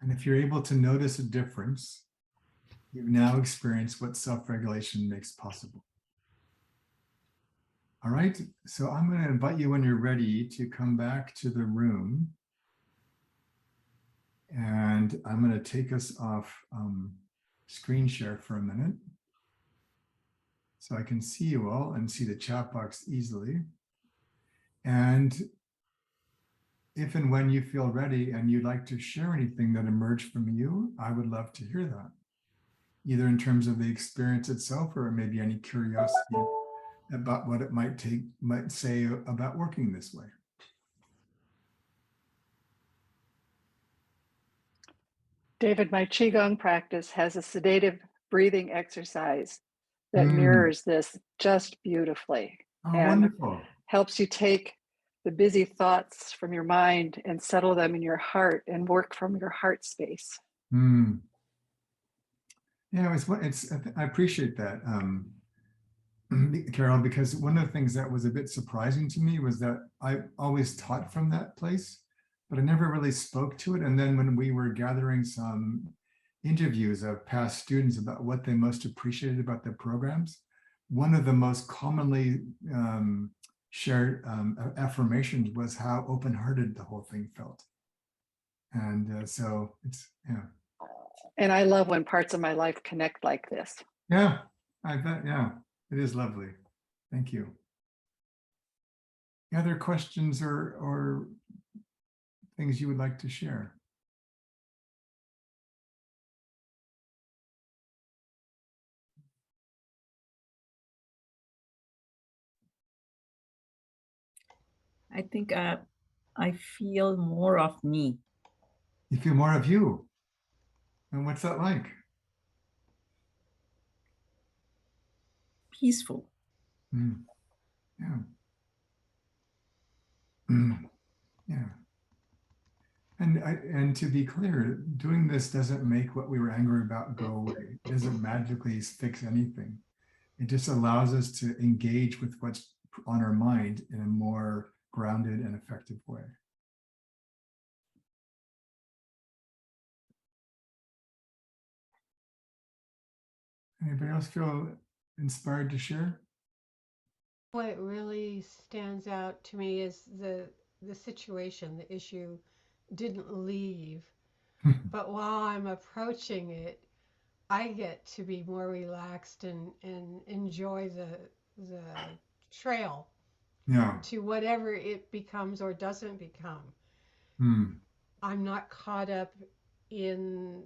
A: And if you're able to notice a difference, you've now experienced what self-regulation makes possible. All right, so I'm going to invite you when you're ready to come back to the room. And I'm going to take us off screen share for a minute. so I can see you all and see the chat box easily. And if and when you feel ready and you'd like to share anything that emerged from you, I would love to hear that, either in terms of the experience itself or maybe any curiosity about what it might say about working this way.
B: David, my Qigong practice has a sedative breathing exercise that mirrors this just beautifully.
A: Oh,
B: and
A: wonderful.
B: Helps you take the busy thoughts from your mind and settle them in your heart and work from your heart space.
A: Yeah, I appreciate that, Carol, because one of the things that was a bit surprising to me was that I always taught from that place, but I never really spoke to it. And then when we were gathering some interviews of past students about what they most appreciated about their programs, one of the most commonly shared affirmations was how open-hearted the whole thing felt. And so it's, yeah.
B: And I love when parts of my life connect like this.
A: Yeah, I bet, yeah, it is lovely. Thank you. Other questions or things you would like to share?
P: I think I feel more of me.
A: You feel more of you. And what's that like?
P: Peaceful.
A: Yeah. Yeah. And to be clear, doing this doesn't make what we were angry about go away. It doesn't magically fix anything. It just allows us to engage with what's on our mind in a more grounded and effective way. Anybody else feel inspired to share?
E: What really stands out to me is the situation, the issue didn't leave. But while I'm approaching it, I get to be more relaxed and enjoy the trail to whatever it becomes or doesn't become. I'm not caught up in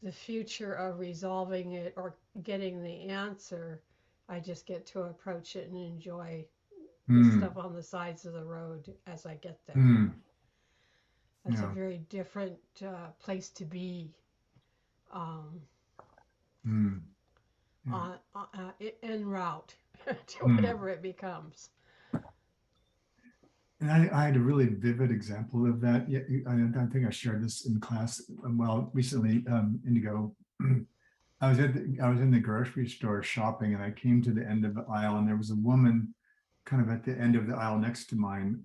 E: the future of resolving it or getting the answer. I just get to approach it and enjoy the stuff on the sides of the road as I get there. That's a very different place to be en route to whatever it becomes.
A: And I had a really vivid example of that. Yeah, I think I shared this in class. Well, recently, Indigo, I was in the grocery store shopping, and I came to the end of the aisle, and there was a woman kind of at the end of the aisle next to mine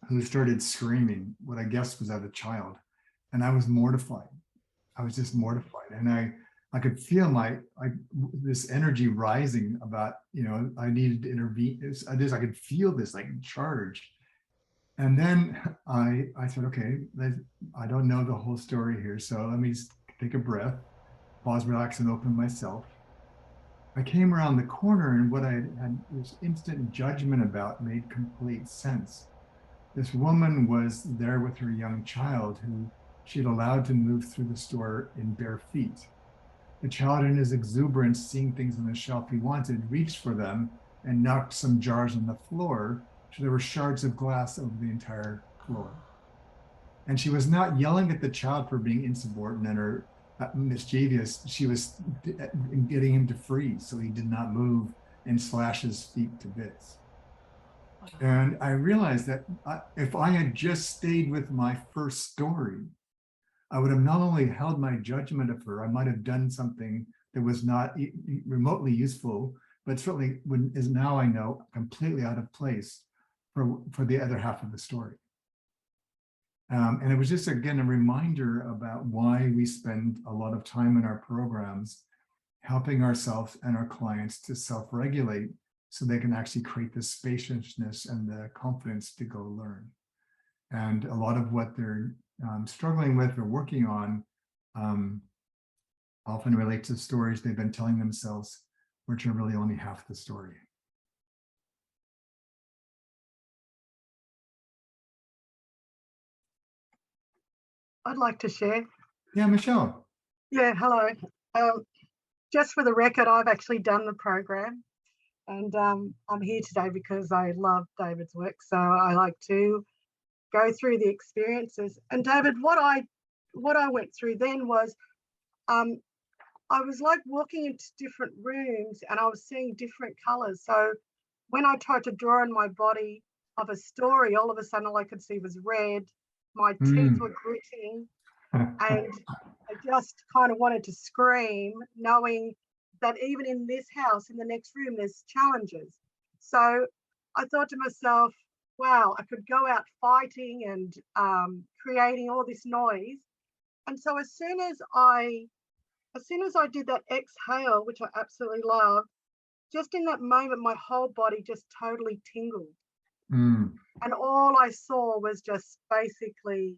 A: who started screaming what I guess was at a child, and I was mortified. I was just mortified, and I could feel this energy rising about, I needed to intervene. I could feel this like charge. And then I said, okay, I don't know the whole story here, so let me just take a breath, pause, relax, and open myself. I came around the corner, and what I had this instant judgment about made complete sense. This woman was there with her young child who she'd allowed to move through the store in bare feet. The child, in his exuberance, seeing things on the shelf he wanted, reached for them and knocked some jars on the floor. So there were shards of glass over the entire floor. And she was not yelling at the child for being insubordinate or mischievous. She was getting him to freeze so he did not move and slash his feet to bits. And I realized that if I had just stayed with my first story, I would have not only held my judgment of her, I might have done something that was not remotely useful, but certainly is now, I know, completely out of place for the other half of the story. And it was just, again, a reminder about why we spend a lot of time in our programs helping ourselves and our clients to self-regulate so they can actually create the spaciousness and the confidence to go learn. And a lot of what they're struggling with or working on often relates to stories they've been telling themselves which are really only half the story.
Q: I'd like to share.
A: Yeah, Michelle.
Q: Yeah, hello. Just for the record, I've actually done the program, and I'm here today because I love David's work. So I like to go through the experiences. And David, what I went through then was I was like walking into different rooms and I was seeing different colors. So when I tried to draw in my body of a story, all of a sudden all I could see was red. My teeth were gritting, and I just kind of wanted to scream, knowing that even in this house, in the next room, there's challenges. So I thought to myself, wow, I could go out fighting and creating all this noise. And so as soon as I did that exhale, which I absolutely love, just in that moment, my whole body just totally tingled. And all I saw was just basically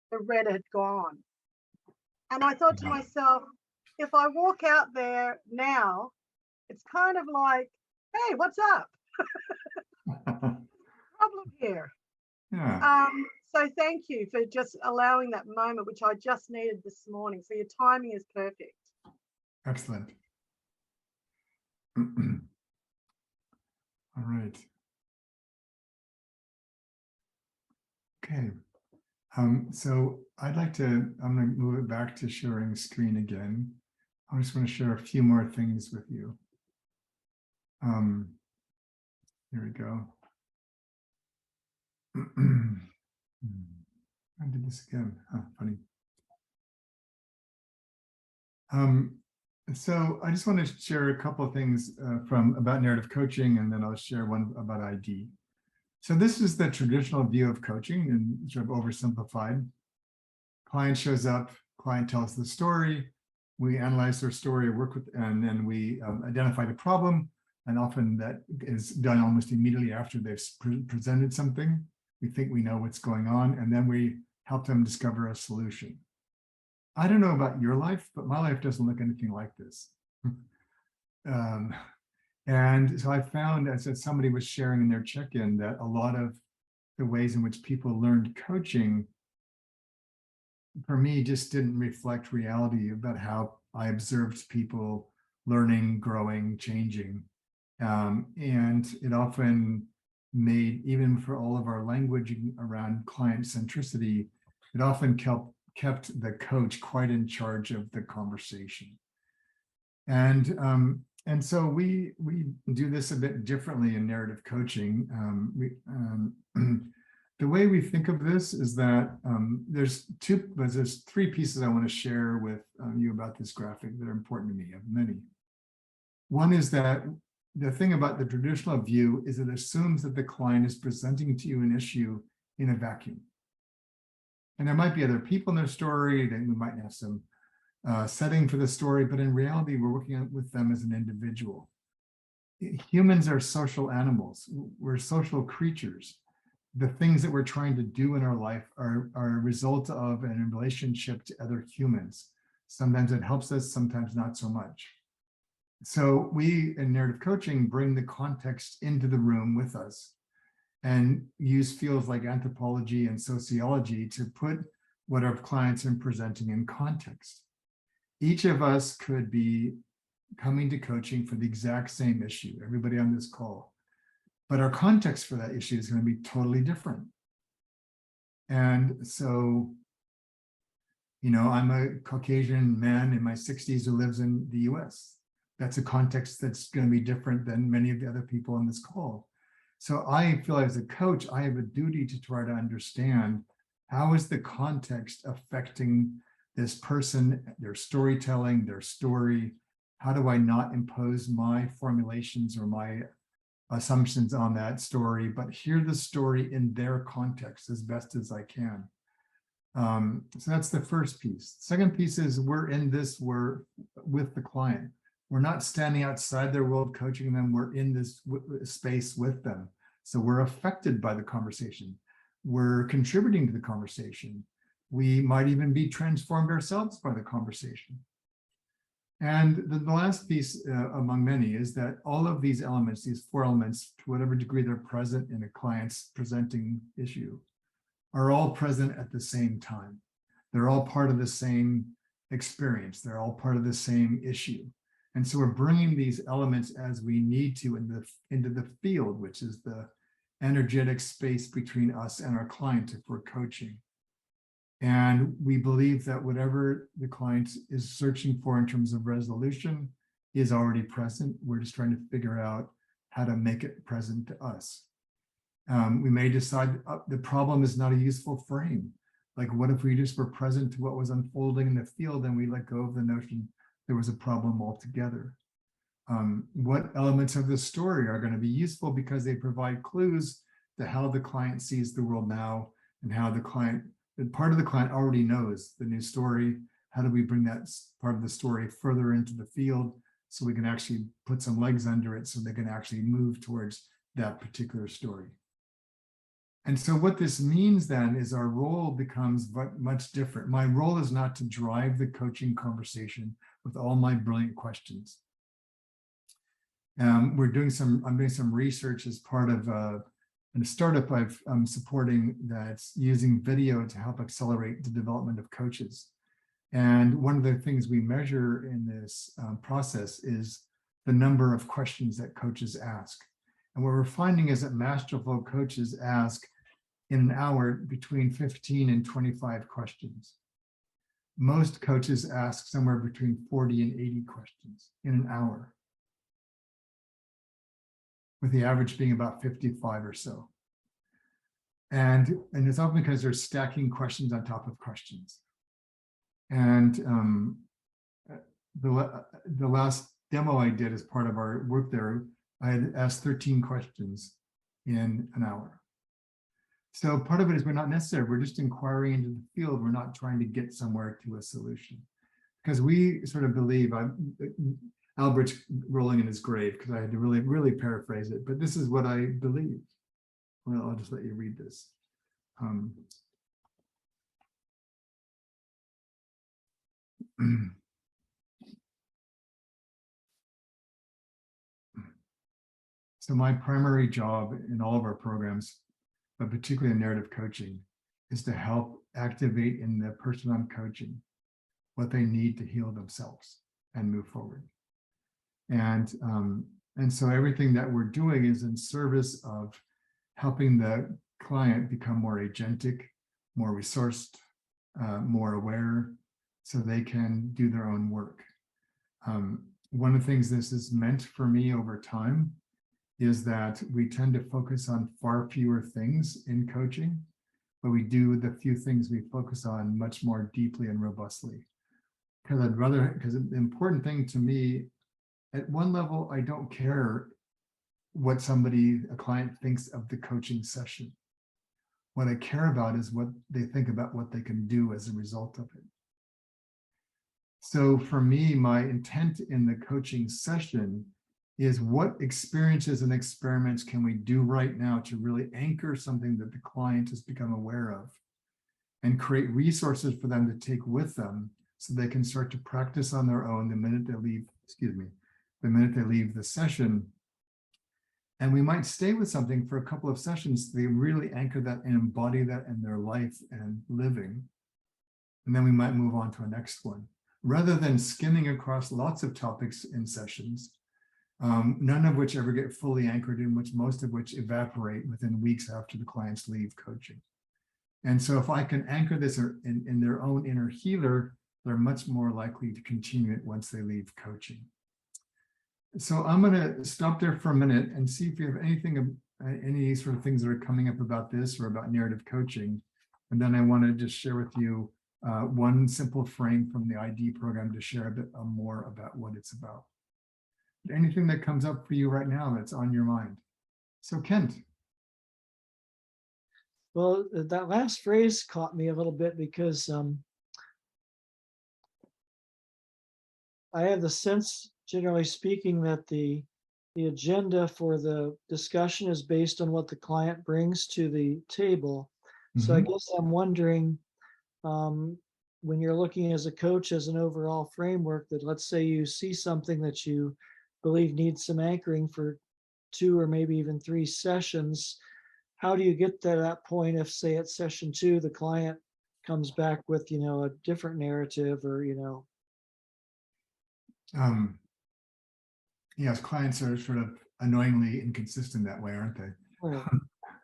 Q: the red had gone. And I thought to myself, if I walk out there now, it's kind of like, hey, what's up? Problem here.
A: Yeah.
Q: So thank you for just allowing that moment, which I just needed this morning. So your timing is perfect.
A: Excellent. All right. Okay. So I'm going to move it back to sharing screen again. I just want to share a few more things with you. Here we go. I did this again. Funny. So I just want to share a couple of things about narrative coaching, and then I'll share one about ID. So this is the traditional view of coaching, and sort of oversimplified. Client shows up, client tells the story, we analyze their story, work with, and then we identify the problem. And often that is done almost immediately after they've presented something. We think we know what's going on, and then we help them discover a solution. I don't know about your life, but my life doesn't look anything like this. And so I found, as somebody was sharing in their check-in, that a lot of the ways in which people learned coaching, for me, just didn't reflect reality about how I observed people learning, growing, changing. And it often made, even for all of our language around client centricity, it often kept the coach quite in charge of the conversation. And so we do this a bit differently in narrative coaching. The way we think of this is that there's three pieces I want to share with you about this graphic that are important to me, of many. One is that the thing about the traditional view is it assumes that the client is presenting to you an issue in a vacuum. And there might be other people in their story, then we might have some setting for the story, but in reality, we're working with them as an individual. Humans are social animals. We're social creatures. The things that we're trying to do in our life are a result of and in relationship to other humans. Sometimes it helps us, sometimes not so much. So we, in narrative coaching, bring the context into the room with us and use fields like anthropology and sociology to put what our clients are presenting in context. Each of us could be coming to coaching for the exact same issue, everybody on this call, but our context for that issue is going to be totally different. And so, you know, I'm a Caucasian man in my 60s who lives in the US. That's a context that's going to be different than many of the other people on this call. So I feel as a coach, I have a duty to try to understand how is the context affecting this person, their storytelling, their story. How do I not impose my formulations or my assumptions on that story, but hear the story in their context as best as I can. So that's the first piece. Second piece is we're with the client. We're not standing outside their world coaching them. We're in this space with them. So we're affected by the conversation. We're contributing to the conversation. We might even be transformed ourselves by the conversation. And the last piece among many is that all of these elements, these 4 elements, to whatever degree they're present in a client's presenting issue, are all present at the same time. They're all part of the same experience. They're all part of the same issue. And so we're bringing these elements as we need to into the field, which is the energetic space between us and our client if we're coaching. And we believe that whatever the client is searching for in terms of resolution is already present. We're just trying to figure out how to make it present to us. We may decide the problem is not a useful frame. Like, what if we just were present to what was unfolding in the field and we let go of the notion there was a problem altogether? What elements of the story are going to be useful because they provide clues to how the client sees the world now and how the client, part of the client already knows the new story. How do we bring that part of the story further into the field so we can actually put some legs under it so they can actually move towards that particular story? And so what this means then is our role becomes much different. My role is not to drive the coaching conversation with all my brilliant questions. I'm doing some research as part of a startup I'm supporting that's using video to help accelerate the development of coaches. And one of the things we measure in this process is the number of questions that coaches ask. And what we're finding is that masterful coaches ask in an hour between 15 and 25 questions. Most coaches ask somewhere between 40 and 80 questions in an hour, with the average being about 55 or so. And it's often because they're stacking questions on top of questions. And the last demo I did as part of our work there, I had asked 13 questions in an hour. So part of it is we're not necessary. We're just inquiring into the field. We're not trying to get somewhere to a solution. Because we sort of believe, Albert's rolling in his grave because I had to really paraphrase it, but this is what I believe. Well, I'll just let you read this. So my primary job in all of our programs, but particularly in narrative coaching, is to help activate in the person I'm coaching what they need to heal themselves and move forward. And so everything that we're doing is in service of helping the client become more agentic, more resourced, more aware, so they can do their own work. One of the things this has meant for me over time is that we tend to focus on far fewer things in coaching, but we do the few things we focus on much more deeply and robustly. Because the important thing to me, at one level, I don't care what a client thinks of the coaching session. What I care about is what they think about what they can do as a result of it. So for me, my intent in the coaching session is what experiences and experiments can we do right now to really anchor something that the client has become aware of and create resources for them to take with them so they can start to practice on their own the minute they leave the session. And we might stay with something for a couple of sessions so they really anchor that and embody that in their life and living. And then we might move on to a next one. Rather than skimming across lots of topics in sessions, none of which ever get fully anchored in, most of which evaporate within weeks after the clients leave coaching. And so if I can anchor this in their own inner healer, they're much more likely to continue it once they leave coaching. So I'm going to stop there for a minute and see if you have any sort of things that are coming up about this or about narrative coaching. And then I want to just share with you one simple frame from the ID program to share a bit more about what it's about. Anything that comes up for you right now that's on your mind. So Kent.
O: Well, that last phrase caught me a little bit because I have the sense, generally speaking, that the agenda for the discussion is based on what the client brings to the table. So I guess I'm wondering, when you're looking as a coach as an overall framework, that let's say you see something that you believe needs some anchoring for 2 or maybe even 3 sessions, how do you get to that point if, say, at session 2, the client comes back with, a different narrative or,
A: Yes, clients are sort of annoyingly inconsistent that way, aren't they?
O: Right.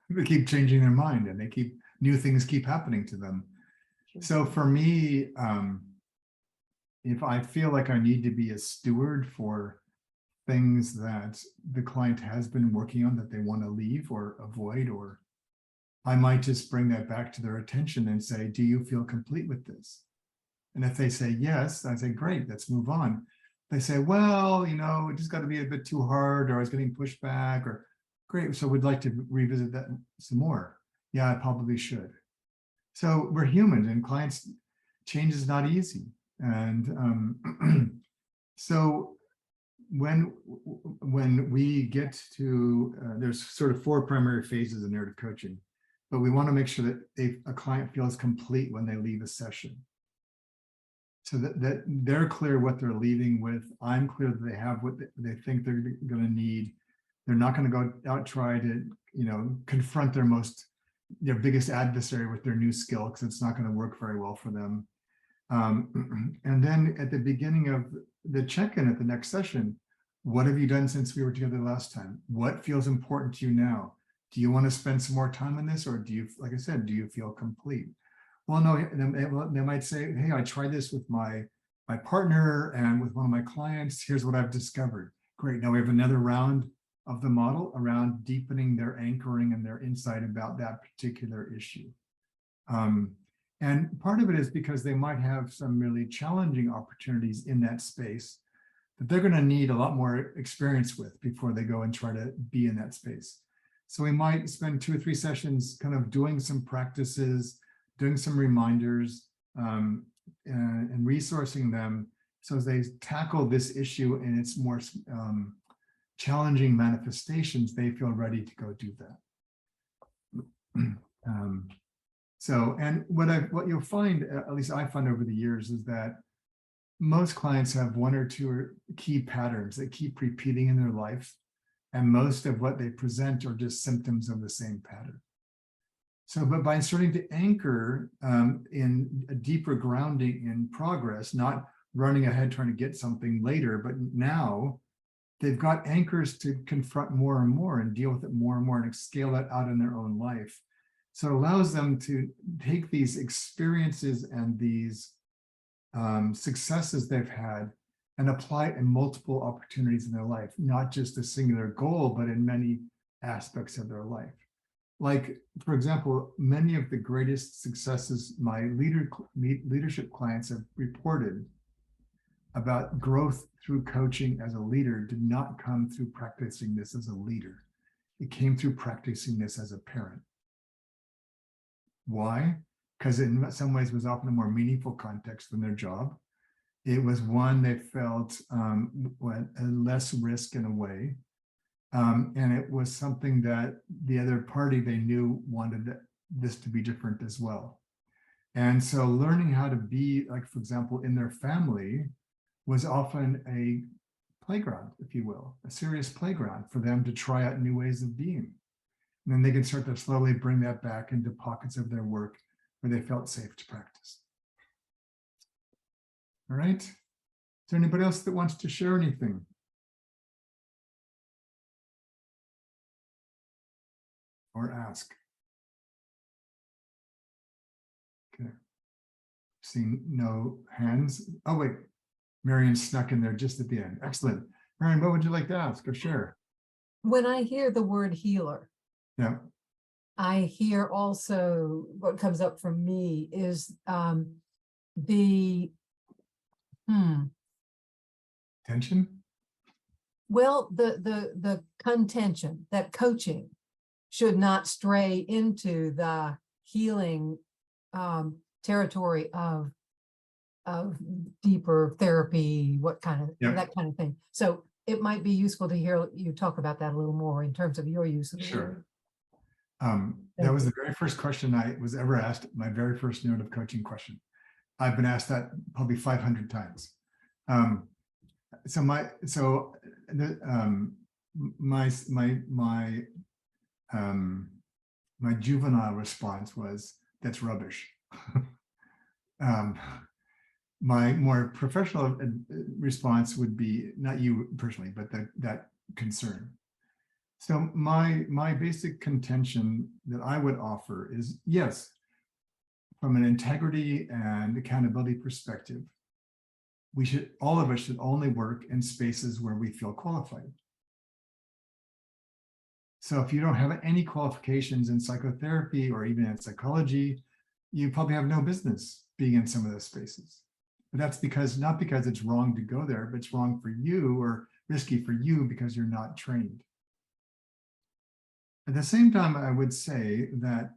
A: They keep changing their mind and new things keep happening to them. So for me, if I feel like I need to be a steward for things that the client has been working on that they want to leave or avoid, or I might just bring that back to their attention and say, do you feel complete with this? And if they say yes, I say, great, let's move on. They say, well, it just got to be a bit too hard, or I was getting pushed back, or great, so we'd like to revisit that some more. Yeah, I probably should. So we're humans, and clients change is not easy. And so when we get to, there's sort of 4 primary phases in narrative coaching, but we want to make sure that a client feels complete when they leave a session. So that they're clear what they're leaving with. I'm clear that they have what they think they're going to need. They're not going to go out try to, confront their biggest adversary with their new skill, because it's not going to work very well for them. And then at the beginning of the check-in at the next session, what have you done since we were together last time? What feels important to you now? Do you want to spend some more time on this, or do you, like I said, do you feel complete? Well, no, they might say, hey, I tried this with my partner and with one of my clients. Here's what I've discovered. Great. Now we have another round of the model around deepening their anchoring and their insight about that particular issue. And part of it is because they might have some really challenging opportunities in that space that they're going to need a lot more experience with before they go and try to be in that space. So we might spend 2 or 3 sessions kind of doing some practices, doing some reminders, and resourcing them so as they tackle this issue in its more challenging manifestations, they feel ready to go do that. And what you'll find, at least I found over the years, is that most clients have 1 or 2 key patterns that keep repeating in their life, and most of what they present are just symptoms of the same pattern. So, but by starting to anchor in a deeper grounding in progress, not running ahead trying to get something later, but now they've got anchors to confront more and more and deal with it more and more and scale that out in their own life. So it allows them to take these experiences and these successes they've had and apply it in multiple opportunities in their life, not just a singular goal, but in many aspects of their life. Like, for example, many of the greatest successes my leadership clients have reported about growth through coaching as a leader did not come through practicing this as a leader. It came through practicing this as a parent. Why? Because in some ways it was often a more meaningful context than their job. It was one they felt less risk in a way. And it was something that the other party they knew wanted this to be different as well. And so learning how to be, like, for example, in their family was often a playground, if you will, a serious playground for them to try out new ways of being. And then they can start to slowly bring that back into pockets of their work where they felt safe to practice. All right. Is there anybody else that wants to share anything? Or ask? Okay. Seeing no hands. Oh, wait. Marion snuck in there just at the end. Excellent. Marion, what would you like to ask or share?
N: When I hear the word healer,
A: yeah,
N: I hear also what comes up for me is the
A: tension.
N: Well, the contention that coaching should not stray into the healing territory of deeper therapy, that kind of thing. So it might be useful to hear you talk about that a little more in terms of your use of the word.
A: That was the very first question I was ever asked, my very first narrative coaching question. I've been asked that probably 500 times. My juvenile response was, that's rubbish. My more professional response would be, not you personally, but that concern. So my basic contention that I would offer is, yes, from an integrity and accountability perspective, all of us should only work in spaces where we feel qualified. So if you don't have any qualifications in psychotherapy or even in psychology, you probably have no business being in some of those spaces. But that's not because it's wrong to go there, but it's wrong for you or risky for you because you're not trained. At the same time, I would say that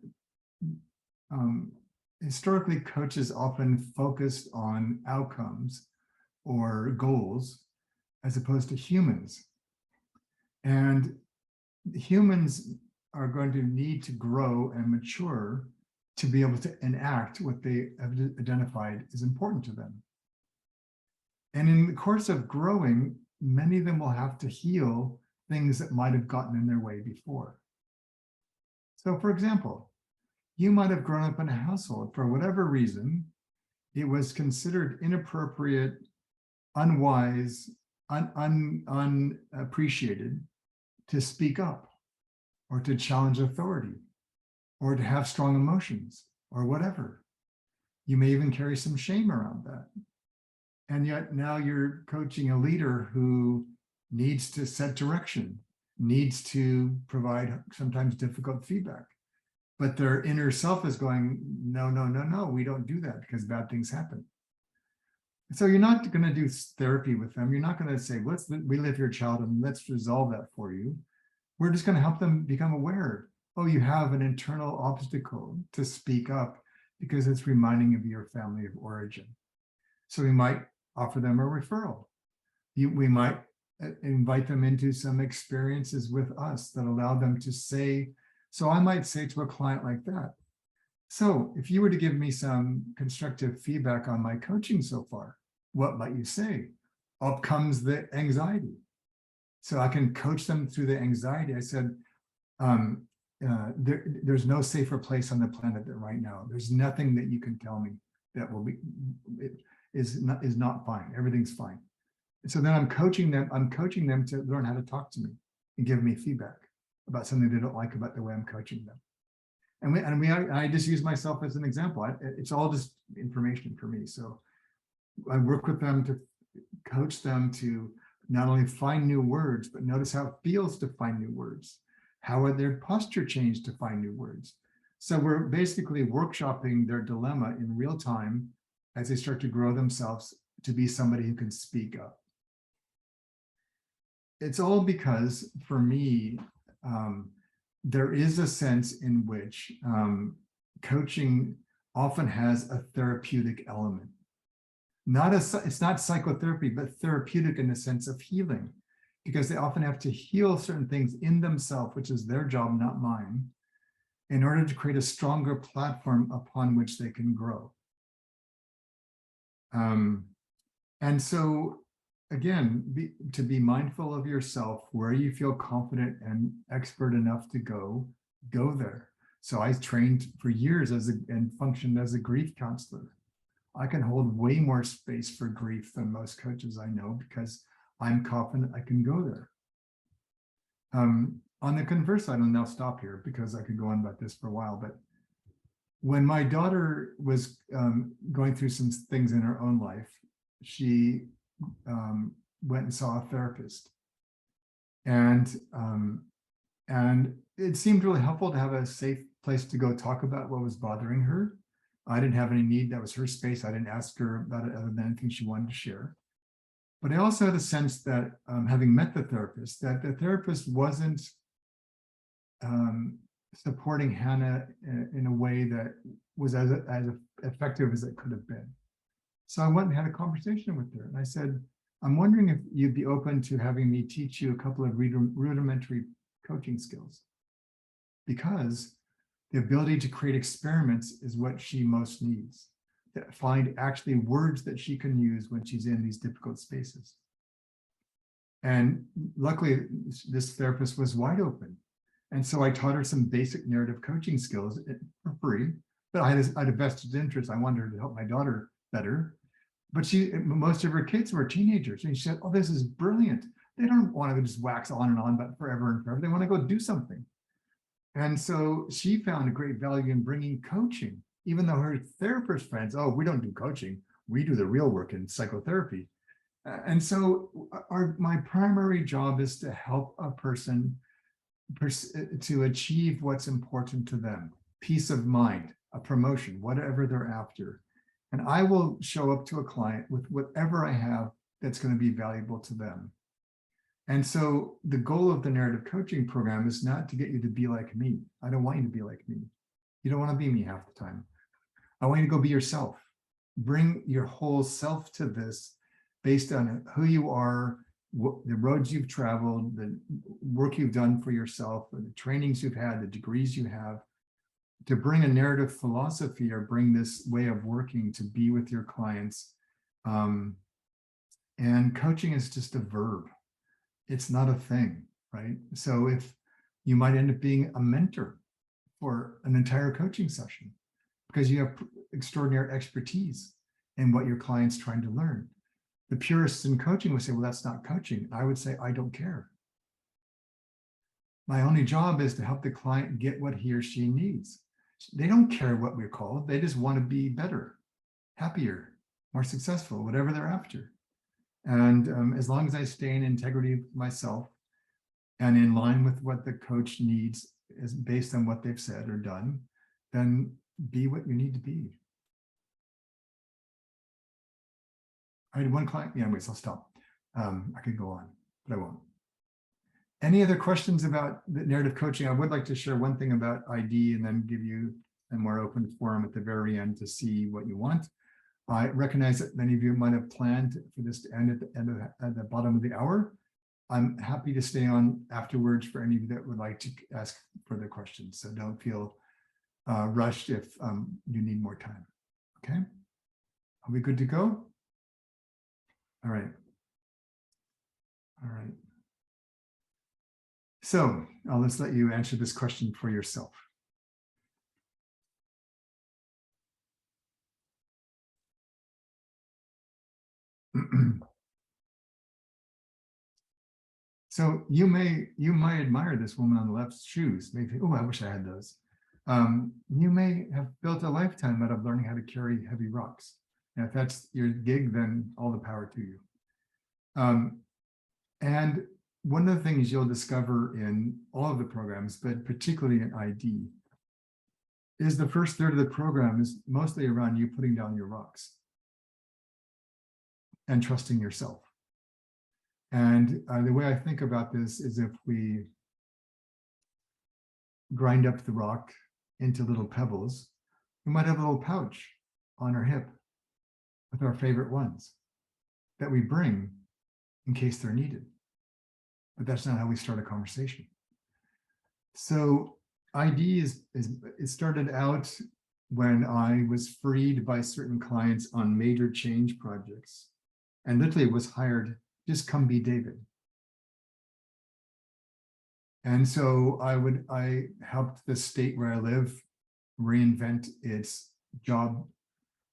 A: historically, coaches often focused on outcomes or goals as opposed to humans. And humans are going to need to grow and mature to be able to enact what they have identified is important to them. And in the course of growing, many of them will have to heal things that might have gotten in their way before. So for example, you might have grown up in a household, for whatever reason, it was considered inappropriate, unwise, unappreciated to speak up or to challenge authority or to have strong emotions or whatever. You may even carry some shame around that. And yet now you're coaching a leader who needs to set direction, needs to provide sometimes difficult feedback. But their inner self is going, no, no, no, no, we don't do that because bad things happen. So you're not going to do therapy with them. You're not going to say, let's relive your childhood and let's resolve that for you. We're just going to help them become aware. Oh, you have an internal obstacle to speak up because it's reminding of your family of origin. So we might offer them a referral. We might invite them into some experiences with us that allow them to say, so I might say to a client like that, so if you were to give me some constructive feedback on my coaching so far, what might you say? Up comes the anxiety. So I can coach them through the anxiety. I said, there's no safer place on the planet than right now. There's nothing that you can tell me that is not fine. Everything's fine. So then I'm coaching them to learn how to talk to me and give me feedback about something they don't like about the way I'm coaching them. And I just use myself as an example. It's all just information for me. So I work with them to coach them to not only find new words, but notice how it feels to find new words. How would their posture change to find new words? So we're basically workshopping their dilemma in real time as they start to grow themselves to be somebody who can speak up. It's all because, for me, there is a sense in which coaching often has a therapeutic element. It's not psychotherapy, but therapeutic in the sense of healing, because they often have to heal certain things in themselves, which is their job, not mine, in order to create a stronger platform upon which they can grow. And so, again, to be mindful of yourself, where you feel confident and expert enough to go there. So I trained for years and functioned as a grief counselor. I can hold way more space for grief than most coaches I know because I'm confident I can go there. On the converse side, and I'll stop here because I could go on about this for a while, but when my daughter was going through some things in her own life, she went and saw a therapist. And it seemed really helpful to have a safe place to go talk about what was bothering her. I didn't have any need. That was her space. I didn't ask her about it other than anything she wanted to share. But I also had a sense that, having met the therapist, that the therapist wasn't supporting Hannah in a way that was as effective as it could have been. So I went and had a conversation with her. And I said, I'm wondering if you'd be open to having me teach you a couple of rudimentary coaching skills. Because the ability to create experiments is what she most needs. find actually words that she can use when she's in these difficult spaces. And luckily, this therapist was wide open. And so I taught her some basic narrative coaching skills for free, but I had a vested interest. I wanted her to help my daughter better. But most of her kids were teenagers. And she said, oh, this is brilliant. They don't want to just wax on and on, but forever and forever. They want to go do something. And so she found a great value in bringing coaching, even though her therapist friends, oh, we don't do coaching. We do the real work in psychotherapy. And so my primary job is to help a person to achieve what's important to them, peace of mind, a promotion, whatever they're after. And I will show up to a client with whatever I have that's going to be valuable to them. And so the goal of the narrative coaching program is not to get you to be like me. I don't want you to be like me. You don't want to be me half the time. I want you to go be yourself. Bring your whole self to this based on who you are, the roads you've traveled, the work you've done for yourself, the trainings you've had, the degrees you have, to bring a narrative philosophy or bring this way of working to be with your clients. And coaching is just a verb. It's not a thing, right? So if you might end up being a mentor for an entire coaching session because you have extraordinary expertise in what your client's trying to learn. The purists in coaching would say, well, that's not coaching. I would say, I don't care. My only job is to help the client get what he or she needs. They don't care what we're called. They just want to be better, happier, more successful, whatever they're after. And as long as I stay in integrity with myself and in line with what the coach needs is based on what they've said or done, then be what you need to be. I had one client. Yeah, anyways, I'll stop. I could go on, but I won't. Any other questions about the narrative coaching? I would like to share one thing about ID and then give you a more open forum at the very end to see what you want. I recognize that many of you might have planned for this to end at the bottom of the hour. I'm happy to stay on afterwards for any of you that would like to ask further questions. So don't feel rushed if you need more time. Okay, are we good to go? All right. All right. So I'll just let you answer this question for yourself. So you might admire this woman on the left's shoes. Maybe, oh, I wish I had those. You may have built a lifetime out of learning how to carry heavy rocks. And if that's your gig, then all the power to you. And one of the things you'll discover in all of the programs, but particularly in ID, is the first third of the program is mostly around you putting down your rocks and trusting yourself. And the way I think about this is if we grind up the rock into little pebbles, we might have a little pouch on our hip with our favorite ones that we bring in case they're needed. But that's not how we start a conversation. So ID it started out when I was freed by certain clients on major change projects and literally was hired, just come be David. And so I helped the state where I live reinvent its job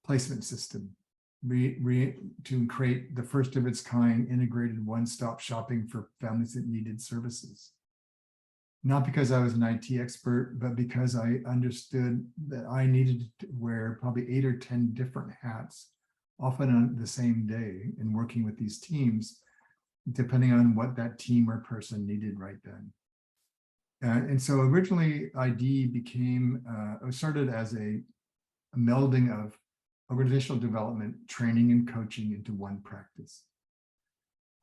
A: placement system, to create the first of its kind integrated one-stop shopping for families that needed services. Not because I was an IT expert, but because I understood that I needed to wear probably 8 or 10 different hats, often on the same day, in working with these teams, depending on what that team or person needed right then. And so originally ID started as a melding of organizational development, training, and coaching into one practice.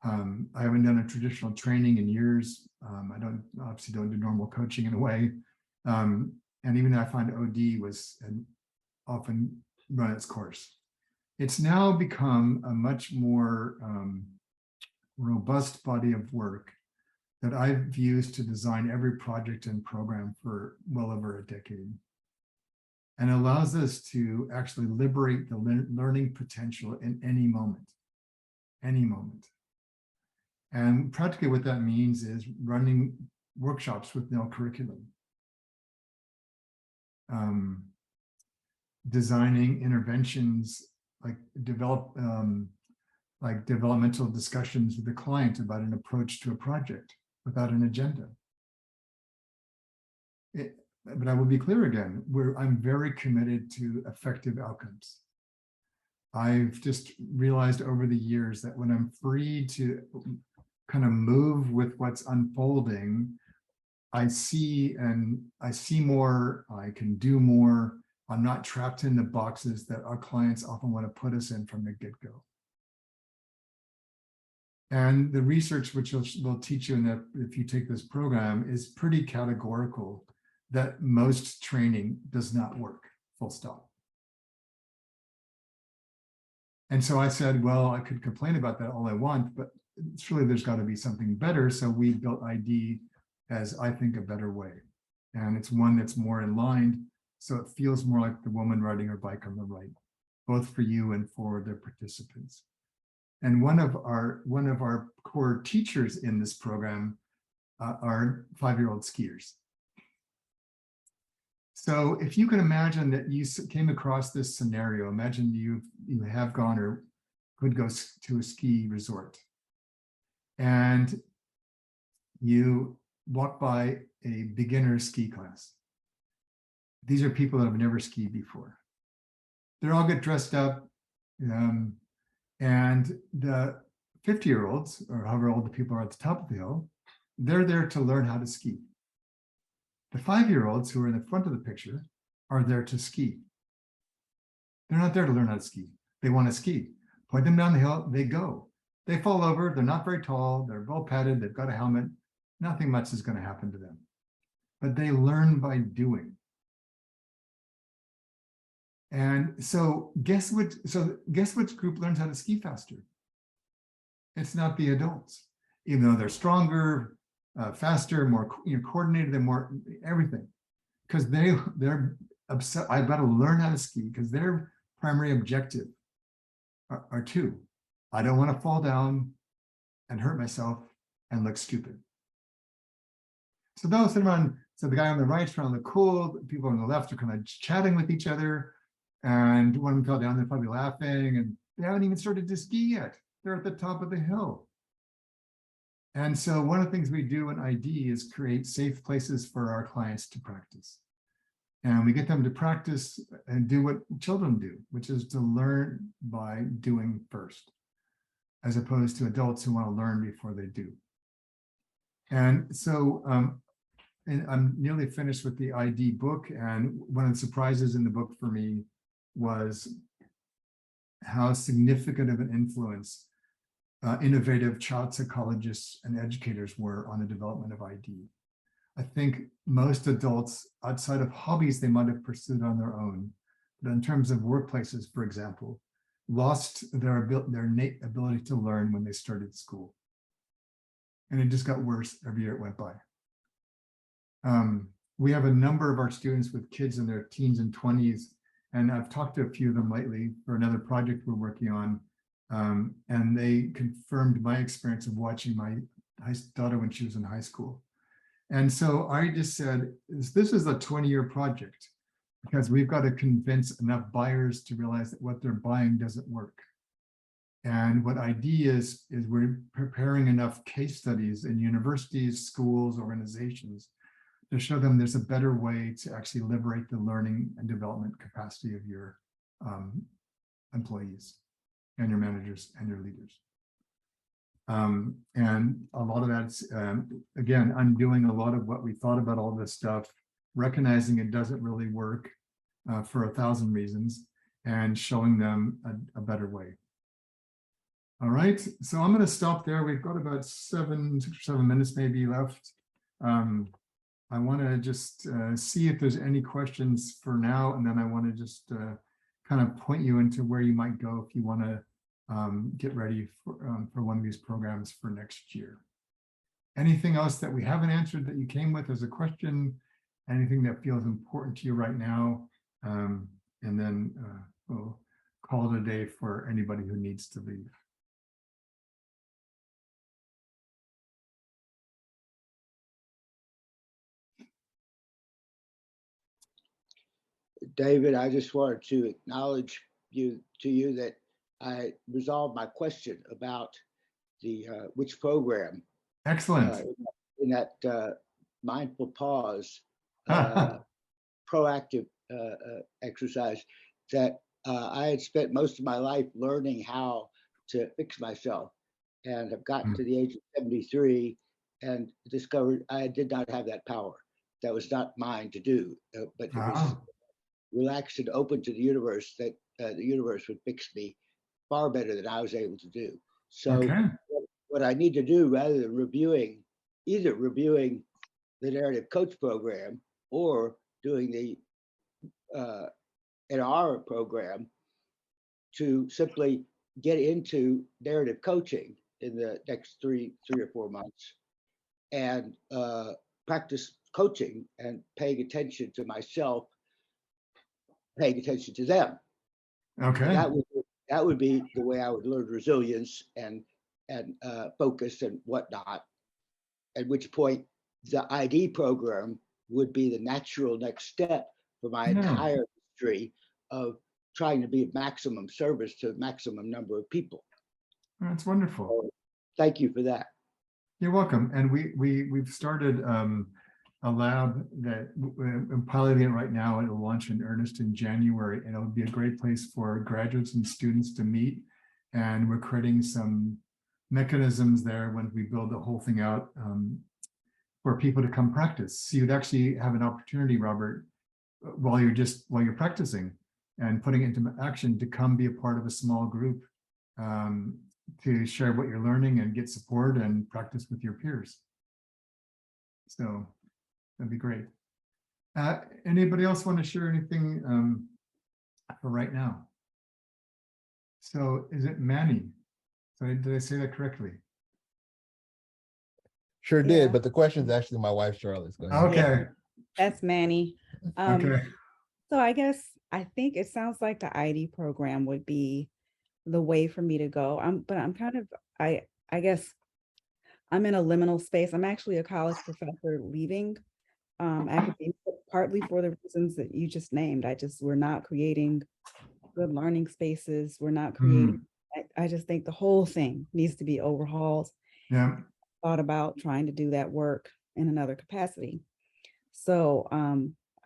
A: I haven't done a traditional training in years. I obviously don't do normal coaching in a way. And even I find OD was often run its course. It's now become a much more robust body of work that I've used to design every project and program for well over a decade. and allows us to actually liberate the learning potential in any moment. Any moment. And practically what that means is running workshops with no curriculum. Designing interventions like developmental discussions with the client about an approach to a project without an agenda. But I will be clear again, I'm very committed to effective outcomes. I've just realized over the years that when I'm free to kind of move with what's unfolding, I see more, I can do more. I'm not trapped in the boxes that our clients often want to put us in from the get-go. And the research, which will teach you in that if you take this program, is pretty categorical that most training does not work, full stop. And so I said, well, I could complain about that all I want, but surely there's got to be something better. So we built ID as, I think, a better way. And it's one that's more in line, so it feels more like the woman riding her bike on the right, both for you and for the participants. And one of our core teachers in this program are 5-year-old skiers. So if you can imagine that you came across this scenario, imagine you have gone or could go to a ski resort, and you walk by a beginner ski class. These are people that have never skied before. They all get dressed up, and the 50-year-olds, or however old the people are at the top of the hill, they're there to learn how to ski. The 5-year-olds who are in the front of the picture are there to ski. They're not there to learn how to ski. They want to ski. Point them down the hill, they go. They fall over, they're not very tall, they're well padded, they've got a helmet. Nothing much is going to happen to them. But they learn by doing. And so guess which group learns how to ski faster? It's not the adults, even though they're stronger, faster, more coordinated, and more everything, because they're upset. I've got to learn how to ski because their primary objective are two. I don't want to fall down and hurt myself and look stupid. So those sit around. So the guy on the right's around the cool. The people on the left are kind of chatting with each other, and one of them fell down. They're probably laughing, and they haven't even started to ski yet. They're at the top of the hill. And so one of the things we do in ID is create safe places for our clients to practice. And we get them to practice and do what children do, which is to learn by doing first, as opposed to adults who want to learn before they do. And so and I'm nearly finished with the ID book. And one of the surprises in the book for me was how significant of an influence innovative child psychologists and educators were on the development of ID. I think most adults, outside of hobbies they might have pursued on their own, but in terms of workplaces, for example, lost their innate ability to learn when they started school. And it just got worse every year it went by. We have a number of our students with kids in their teens and 20s, and I've talked to a few of them lately for another project we're working on. And they confirmed my experience of watching my daughter when she was in high school. And so I just said, this is a 20-year project because we've got to convince enough buyers to realize that what they're buying doesn't work. And what ID is we're preparing enough case studies in universities, schools, organizations to show them there's a better way to actually liberate the learning and development capacity of your employees and your managers and your leaders. And a lot of that's, again, undoing a lot of what we thought about all this stuff, recognizing it doesn't really work for 1,000 reasons, and showing them a better way. All right, so I'm going to stop there. We've got about 6 or 7 minutes maybe left. I want to just see if there's any questions for now, and then I want to just kind of point you into where you might go if you want to get ready for one of these programs for next year. Anything else that we haven't answered that you came with as a question? Anything that feels important to you right now? And then we'll call it a day for anybody who needs to leave.
D: David, I just wanted to acknowledge you that I resolved my question about the which program.
A: Excellent.
D: In that mindful pause, proactive exercise that I had spent most of my life learning how to fix myself, and have gotten to the age of 73 and discovered I did not have that power. That was not mine to do, but it was relaxed and open to the universe, that the universe would fix me far better than I was able to do. So what I need to do, rather than either reviewing the narrative coach program or doing the NR program, to simply get into narrative coaching in the next three or 4 months, and practice coaching and paying attention to myself, paying attention to them.
A: Okay.
D: That would be the way I would learn resilience and focus and whatnot. At which point the ID program would be the natural next step for my entire history of trying to be of maximum service to a maximum number of people.
A: That's wonderful.
D: So, thank you for that.
A: You're welcome. And we've started a lab that I'm piloting it right now. It'll launch in earnest in January, and it'll be a great place for graduates and students to meet. And we're creating some mechanisms there when we build the whole thing out for people to come practice. So you'd actually have an opportunity, Robert, while you're practicing and putting it into action, to come be a part of a small group to share what you're learning and get support and practice with your peers. So that'd be great. Anybody else want to share anything for right now? So is it Manny? So did I say that correctly?
C: Sure did, but the question is actually my wife, Charlotte's. Go ahead.
A: Okay.
R: Yeah, that's Manny.
A: Okay.
R: So I think it sounds like the ID program would be the way for me to go. I guess I'm in a liminal space. I'm actually a college professor leaving academia, partly for the reasons that you just named. We're not creating good learning spaces. We're not creating, I just think the whole thing needs to be overhauled.
A: Yeah.
R: Thought about trying to do that work in another capacity. So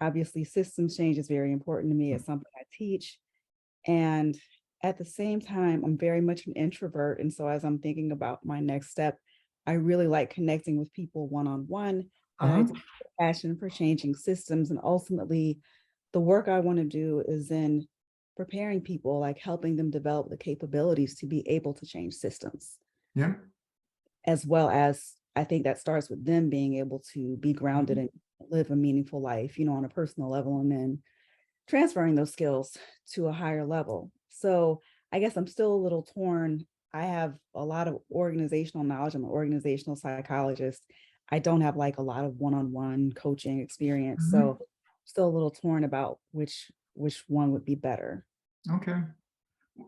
R: obviously systems change is very important to me. It's something I teach. And at the same time, I'm very much an introvert. And so as I'm thinking about my next step, I really like connecting with people one-on-one. I have a passion for changing systems. And ultimately, the work I want to do is in preparing people, like helping them develop the capabilities to be able to change systems.
A: Yeah.
R: As well as, I think that starts with them being able to be grounded and live a meaningful life, on a personal level, and then transferring those skills to a higher level. So I guess I'm still a little torn. I have a lot of organizational knowledge. I'm an organizational psychologist. I don't have like a lot of one-on-one coaching experience. So still a little torn about which one would be better.
A: Okay.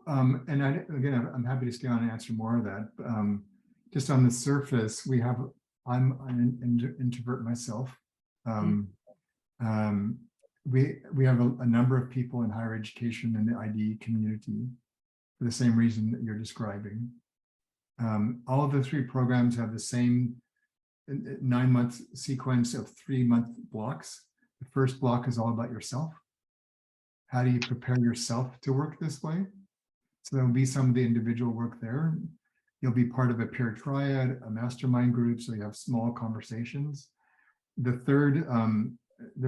A: And I'm happy to stay on and answer more of that. Just on the surface, I'm an introvert myself. We have a number of people in higher education and the ID community for the same reason that you're describing. All of the 3 programs have the same 9-month sequence of 3-month blocks. The first block is all about yourself. How do you prepare yourself to work this way? So there'll be some of the individual work there. You'll be part of a peer triad, a mastermind group, so you have small conversations. The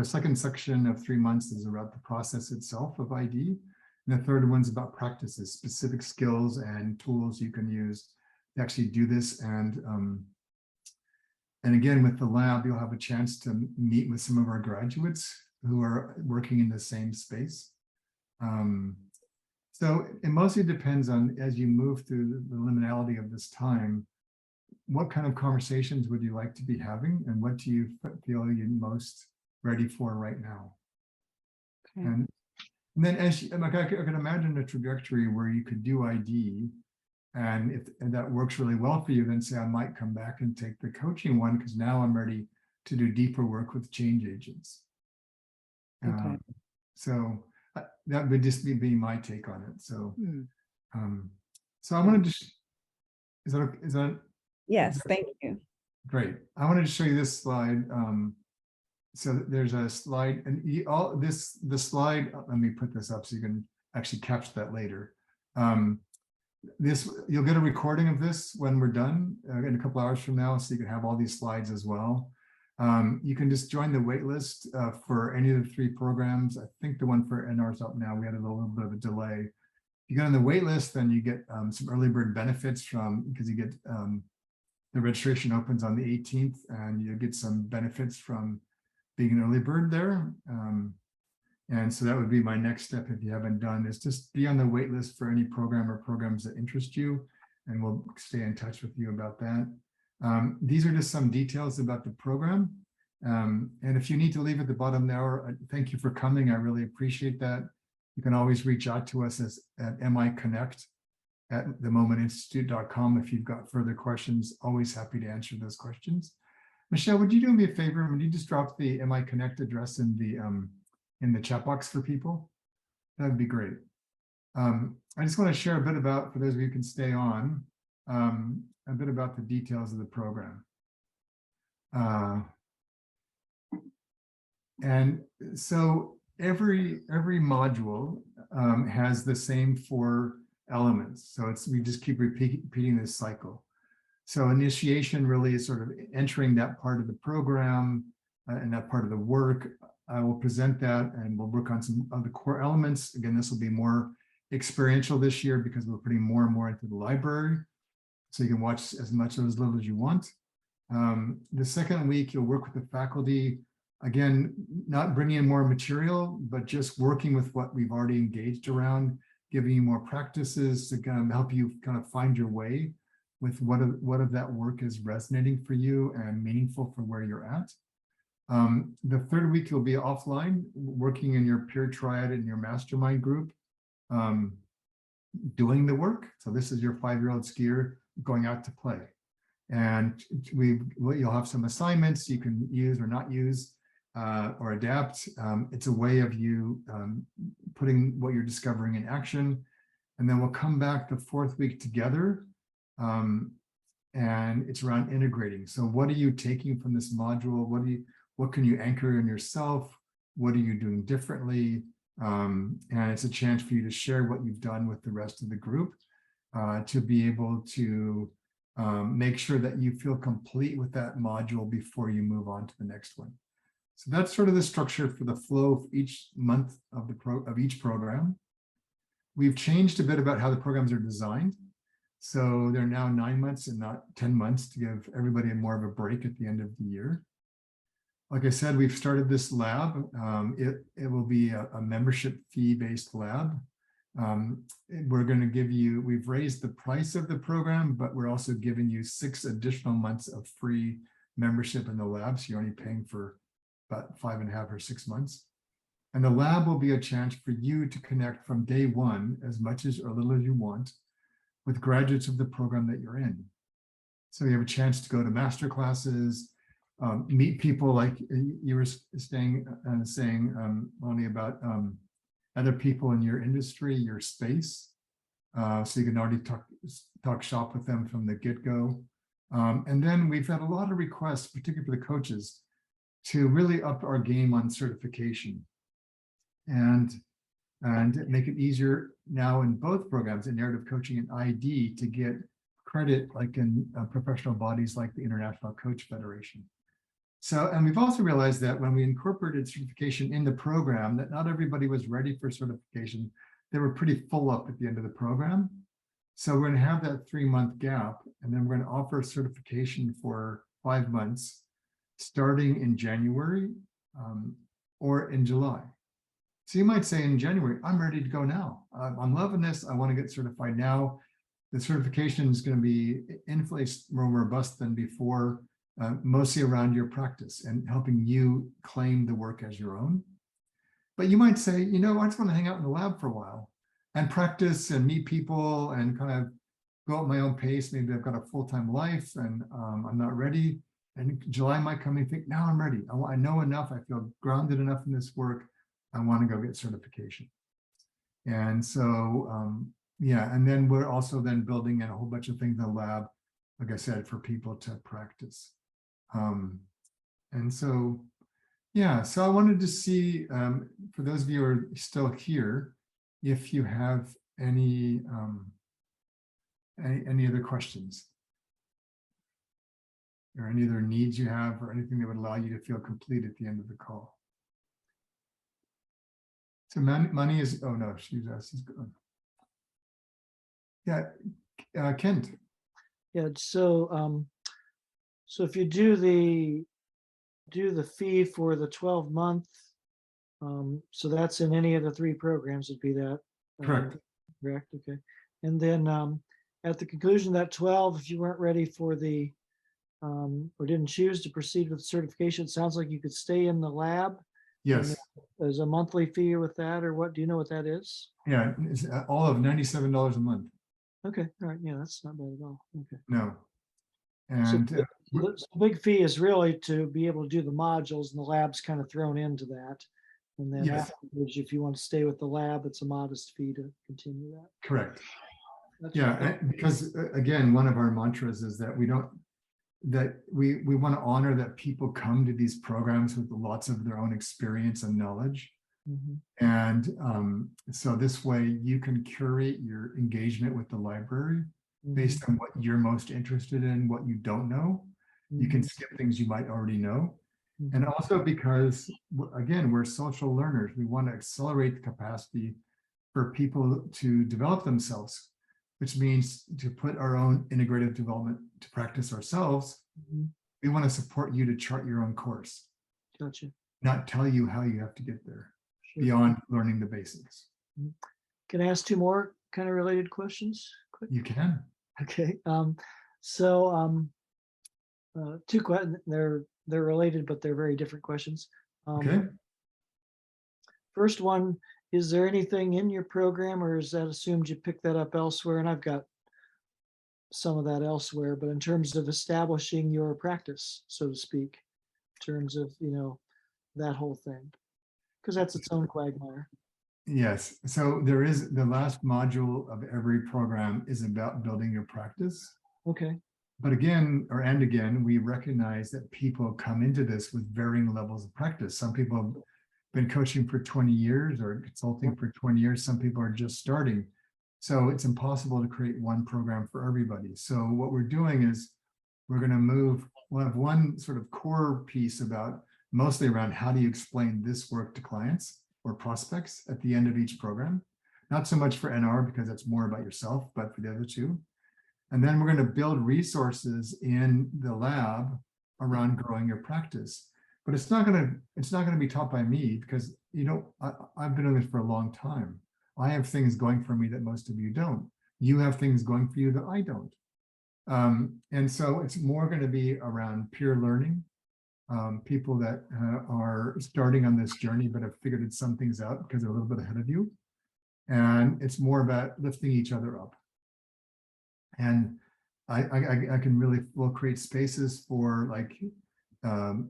A: second section of 3 months is about the process itself of ID. And the third one's about practices, specific skills and tools you can use to actually do this. And again, with the lab, you'll have a chance to meet with some of our graduates who are working in the same space. So it mostly depends on, as you move through the liminality of this time, what kind of conversations would you like to be having, and what do you feel you're most ready for right now? Okay. And then like I can imagine a trajectory where you could do ID, and if that works really well for you, then say I might come back and take the coaching one because now I'm ready to do deeper work with change agents.
R: Okay.
A: So that would just be my take on it. So, so I wanted to. Is that?
R: Yes, thank you.
A: Great. I wanted to show you this slide. So there's a slide, and the slide. Let me put this up so you can actually capture that later. You'll get a recording of this when we're done in a couple hours from now, so you can have all these slides as well. You can just join the wait list for any of the 3 programs. I think the one for NR is up now. We had a little bit of a delay. If you get on the wait list, then you get some early bird benefits because you get the registration opens on the 18th, and you get some benefits from being an early bird there. And so that would be my next step if you haven't done, is just be on the wait list for any program or programs that interest you, and we'll stay in touch with you about that. These are just some details about the program. And if you need to leave at the bottom there, thank you for coming. I really appreciate that. You can always reach out to us at miconnect@themomentinstitute.com if you've got further questions. Always happy to answer those questions. Michelle, would you do me a favor? Would you just drop the MI Connect address in the chat box for people? That would be great. I just want to share a bit about, for those of you who can stay on, a bit about the details of the program. And so every module has the same 4 elements. So we just keep repeating this cycle. So initiation really is sort of entering that part of the program and that part of the work. I will present that, and we'll work on some of the core elements. Again, this will be more experiential this year because we're putting more and more into the library. So you can watch as much or as little as you want. The second week, you'll work with the faculty. Again, not bringing in more material, but just working with what we've already engaged around, giving you more practices to kind of help you kind of find your way with what of that work is resonating for you and meaningful for where you're at. The third week, you'll be offline, working in your peer triad and your mastermind group, doing the work. So this is your 5-year-old skier going out to play. And you'll have some assignments you can use or not use or adapt. It's a way of you putting what you're discovering in action. And then we'll come back the 4th week together. And it's around integrating. So what are you taking from this module? What can you anchor in yourself? What are you doing differently? And it's a chance for you to share what you've done with the rest of the group to be able to make sure that you feel complete with that module before you move on to the next one. So that's sort of the structure for the flow of each month of each program. We've changed a bit about how the programs are designed. So they're now 9 months and not 10 months to give everybody more of a break at the end of the year. Like I said, we've started this lab. It will be a membership fee-based lab. We're going to give you, we've raised the price of the program, but we're also giving you 6 additional months of free membership in the lab. So you're only paying for about 5.5 or 6 months. And the lab will be a chance for you to connect from day one, as much as or little as you want, with graduates of the program that you're in. So you have a chance to go to master classes, meet people like you were saying, Lonnie, about other people in your industry, your space. So you can already talk shop with them from the get-go. And then we've had a lot of requests, particularly for the coaches, to really up our game on certification and make it easier now in both programs, in narrative coaching and ID, to get credit like in professional bodies like the International Coach Federation. So, and we've also realized that when we incorporated certification in the program, that not everybody was ready for certification. They were pretty full up at the end of the program. So we're going to have that 3-month gap, and then we're going to offer certification for 5 months, starting in January or in July. So you might say in January, I'm ready to go now. I'm loving this. I want to get certified now. The certification is going to be infinitely more robust than before, mostly around your practice and helping you claim the work as your own. But you might say, you know, I just want to hang out in the lab for a while and practice and meet people and kind of go at my own pace. Maybe I've got a full-time life and I'm not ready. And July might come and think, now I'm ready. I know enough. I feel grounded enough in this work. I want to go get certification. And so, yeah, and then we're also then building in a whole bunch of things in the lab, like I said, for people to practice. And so, yeah, so I wanted to see, for those of you who are still here, if you have any other questions or any other needs you have or anything that would allow you to feel complete at the end of the call. So money is, oh no, she's gone. Yeah, Kent.
O: Yeah, so so if you do the fee for the 12-month, so that's in any of the 3 programs, would be that.
A: Correct.
O: Correct, okay. And then at the conclusion of that 12, if you weren't ready for the, or didn't choose to proceed with certification, it sounds like you could stay in the lab.
A: Yes.
O: There's a monthly fee with that, or what? Do you know what that is?
A: Yeah, it's all of $97 a month.
O: Okay, all right, yeah, that's not bad at all. Okay.
A: No.
O: So
A: And
O: the big fee is really to be able to do the modules, and the lab's kind of thrown into that. And then
A: yes,
O: afterwards, if you want to stay with the lab, it's a modest fee to continue that.
A: correct.
O: That's
A: Yeah, because again, one of our mantras is that we want to honor that people come to these programs with lots of their own experience and knowledge.
O: Mm-hmm.
A: And so this way you can curate your engagement with the library based on what you're most interested in, what you don't know. You can skip things you might already know. And also because, again, we're social learners. We want to accelerate the capacity for people to develop themselves, which means to put our own integrative development to practice ourselves. We want to support you to chart your own course.
O: Gotcha.
A: Not tell you how you have to get there beyond learning the basics.
O: Can I ask 2 more kind of related questions? Quick?
A: You can.
O: Okay. 2 questions. They're related, but they're very different questions.
A: Okay.
O: First one, is there anything in your program, or is that assumed you picked that up elsewhere? And I've got some of that elsewhere, but in terms of establishing your practice, so to speak, in terms of, you know, that whole thing, because that's its own quagmire.
A: Yes. So there is the last module of every program is about building your practice.
O: Okay.
A: But again, we recognize that people come into this with varying levels of practice. Some people have been coaching for 20 years or consulting for 20 years. Some people are just starting. So it's impossible to create one program for everybody. So what we're doing is we're going to have one sort of core piece about mostly around how do you explain this work to clients or prospects at the end of each program. Not so much for NR because that's more about yourself, but for the other 2. And then we're going to build resources in the lab around growing your practice. But it's not going to be taught by me because, you know, I've been doing this for a long time. I have things going for me that most of you don't. You have things going for you that I don't. And so it's more going to be around peer learning, people that are starting on this journey but have figured some things out because they're a little bit ahead of you. And it's more about lifting each other up. And we'll create spaces for like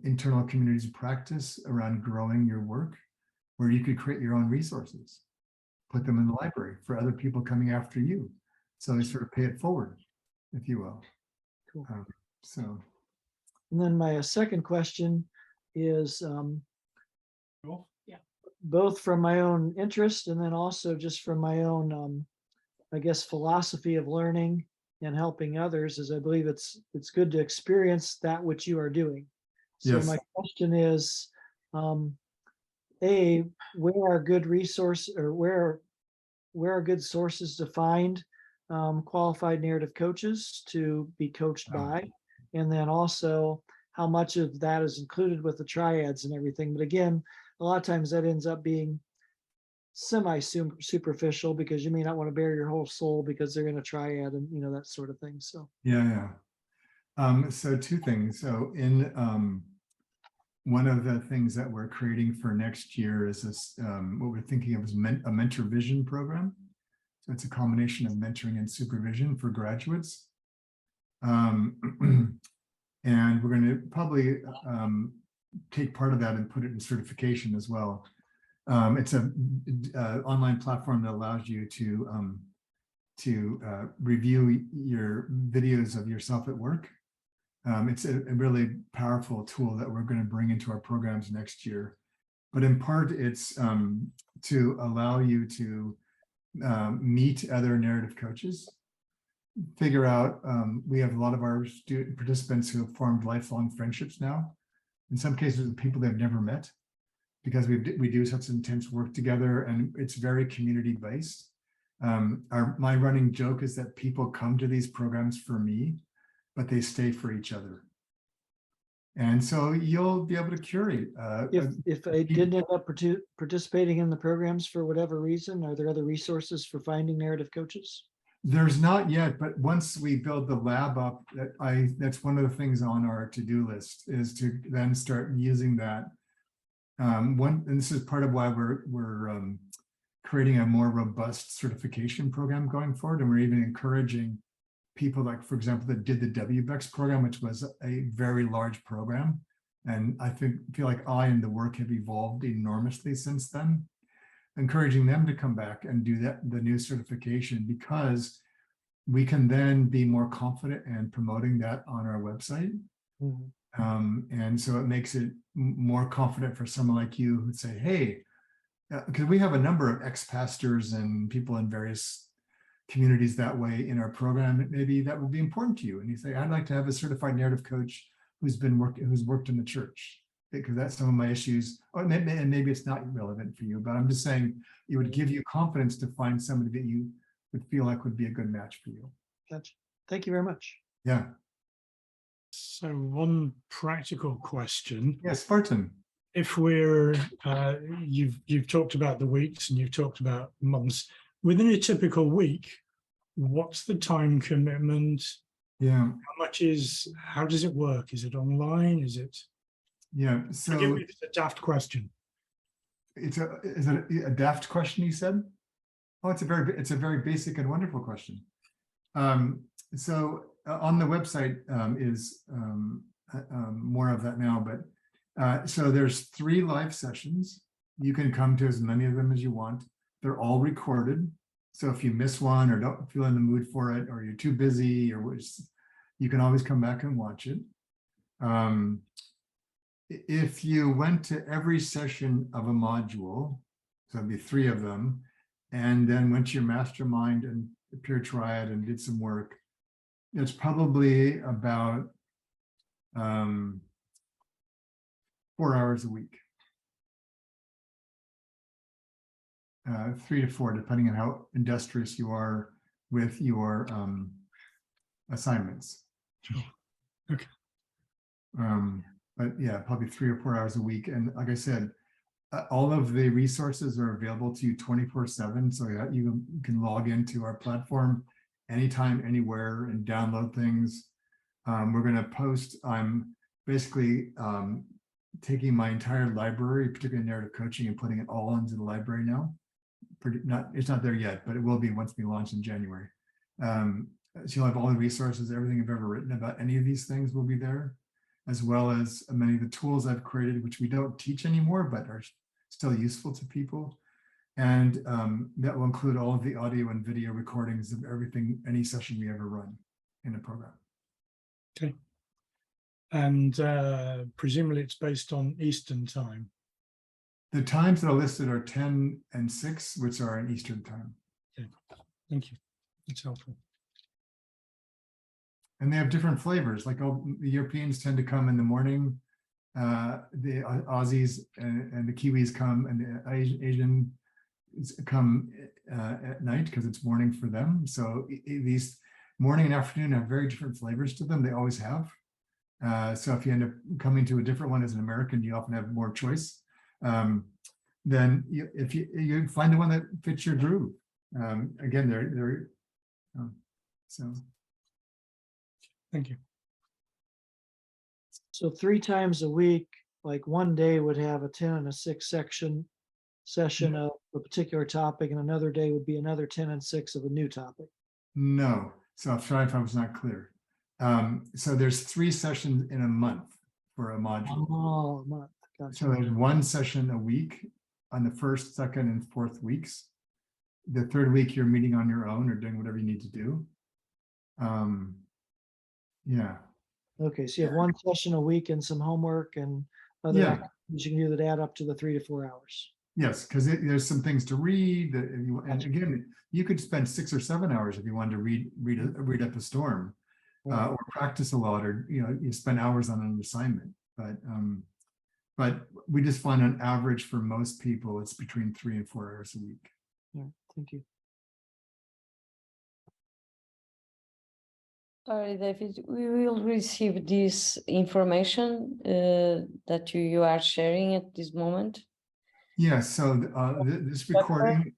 A: internal communities of practice around growing your work, where you could create your own resources, put them in the library for other people coming after you. So they sort of pay it forward, if you will.
O: Cool. And then my second question is both from my own interest and then also just from my own, I guess, philosophy of learning and helping others, is I believe it's good to experience that which you are doing. So
A: yes.
O: My question is, A, where are good resources, or where are good sources to find qualified narrative coaches to be coached by? And then also how much of that is included with the triads and everything. But again, a lot of times that ends up being semi-superficial because you may not want to bare your whole soul because they're in a triad and, you know, that sort of thing. So
A: yeah. So 2 things. So in one of the things that we're creating for next year is this, what we're thinking of as a mentor vision program. So it's a combination of mentoring and supervision for graduates. And we're going to probably take part of that and put it in certification as well. It's a online platform that allows you to review your videos of yourself at work. It's a really powerful tool that we're going to bring into our programs next year. But in part, it's to allow you to meet other narrative coaches, figure out, we have a lot of our student participants who have formed lifelong friendships now, in some cases with people they've never met, because we do such intense work together, and it's very community based. My running joke is that people come to these programs for me, but they stay for each other. And so you'll be able to curate.
O: If I didn't end up participating in the programs for whatever reason, are there other resources for finding narrative coaches?
A: There's not yet, but once we build the lab up, that's one of the things on our to-do list, is to then start using that. And this is part of why we're creating a more robust certification program going forward, and we're even encouraging people, like, for example, that did the WBEX program, which was a very large program. And I feel like I and the work have evolved enormously since then, encouraging them to come back and do the new certification, because we can then be more confident in promoting that on our website. And so it makes it more confident for someone like you who'd say, hey, because we have a number of ex-pastors and people in various communities that way in our program, maybe that would be important to you. And you say, I'd like to have a certified narrative coach who's worked in the church, because that's some of my issues. Or maybe it's not relevant for you, but I'm just saying it would give you confidence to find somebody that you would feel like would be a good match for you.
O: Gotcha. Thank you very much.
A: Yeah.
G: So one practical question.
A: Yes, Spartan.
G: If we're, you've talked about the weeks and you've talked about months. Within a typical week, what's the time commitment?
A: Yeah.
G: How does it work? Is it online? Is it?
A: Yeah. So
G: forgive me if it's a daft question.
A: Is it a daft question, you said? Oh, it's a very basic and wonderful question. So on the website is more of that now, but so there's 3 live sessions. You can come to as many of them as you want. They're all recorded. So if you miss one or don't feel in the mood for it, or you're too busy, or you can always come back and watch it. If you went to every session of a module, so it'd be 3 of them, and then went to your mastermind and peer triad and did some work, it's probably about 4 hours a week. 3 to 4, depending on how industrious you are with your assignments.
G: Sure. Okay.
A: But yeah, probably 3 or 4 hours a week. And like I said, all of the resources are available to you 24/7. So you can log into our platform anytime, anywhere, and download things. We're going to post, I'm basically taking my entire library, particularly narrative coaching, and putting it all into the library now. It's not there yet, but it will be once we launch in January. So you'll have all the resources, everything I've ever written about any of these things will be there, as well as many of the tools I've created, which we don't teach anymore, but are still useful to people. And that will include all of the audio and video recordings of everything, any session we ever run in a program.
G: Okay. And presumably it's based on Eastern time.
A: The times that are listed are 10 and 6, which are in Eastern time.
G: Okay. Thank you. That's helpful.
A: And they have different flavors. Like the Europeans tend to come in the morning. The Aussies and the Kiwis come, and the Asians come at night because it's morning for them. So these morning and afternoon have very different flavors to them. They always have. So if you end up coming to a different one as an American, you often have more choice. Then if you find the one that fits your groove. Again, so.
G: Thank you.
O: So 3 times a week, like one day would have a 10 and a 6 session of a particular topic, and another day would be another 10 and 6 of a new topic.
A: No, so I'll try if I was not clear. So there's 3 sessions in a month for a module.
O: Oh, a month. Gotcha.
A: So there's 1 session a week on the first, second, and fourth weeks. The third week you're meeting on your own or doing whatever you need to do. Yeah.
O: Okay, so you have 1 session a week and some homework and other activities you can do that add up to the 3 to 4 hours.
A: Yes, because there's some things to read, and again, you could spend 6 or 7 hours if you wanted to read up a storm, or practice a lot, or you spend hours on an assignment. But we just find on average for most people, it's between 3 and 4 hours a week.
O: Yeah, thank you.
S: Sorry, David, we will receive this information that you are sharing at this moment.
A: Yeah, so this recording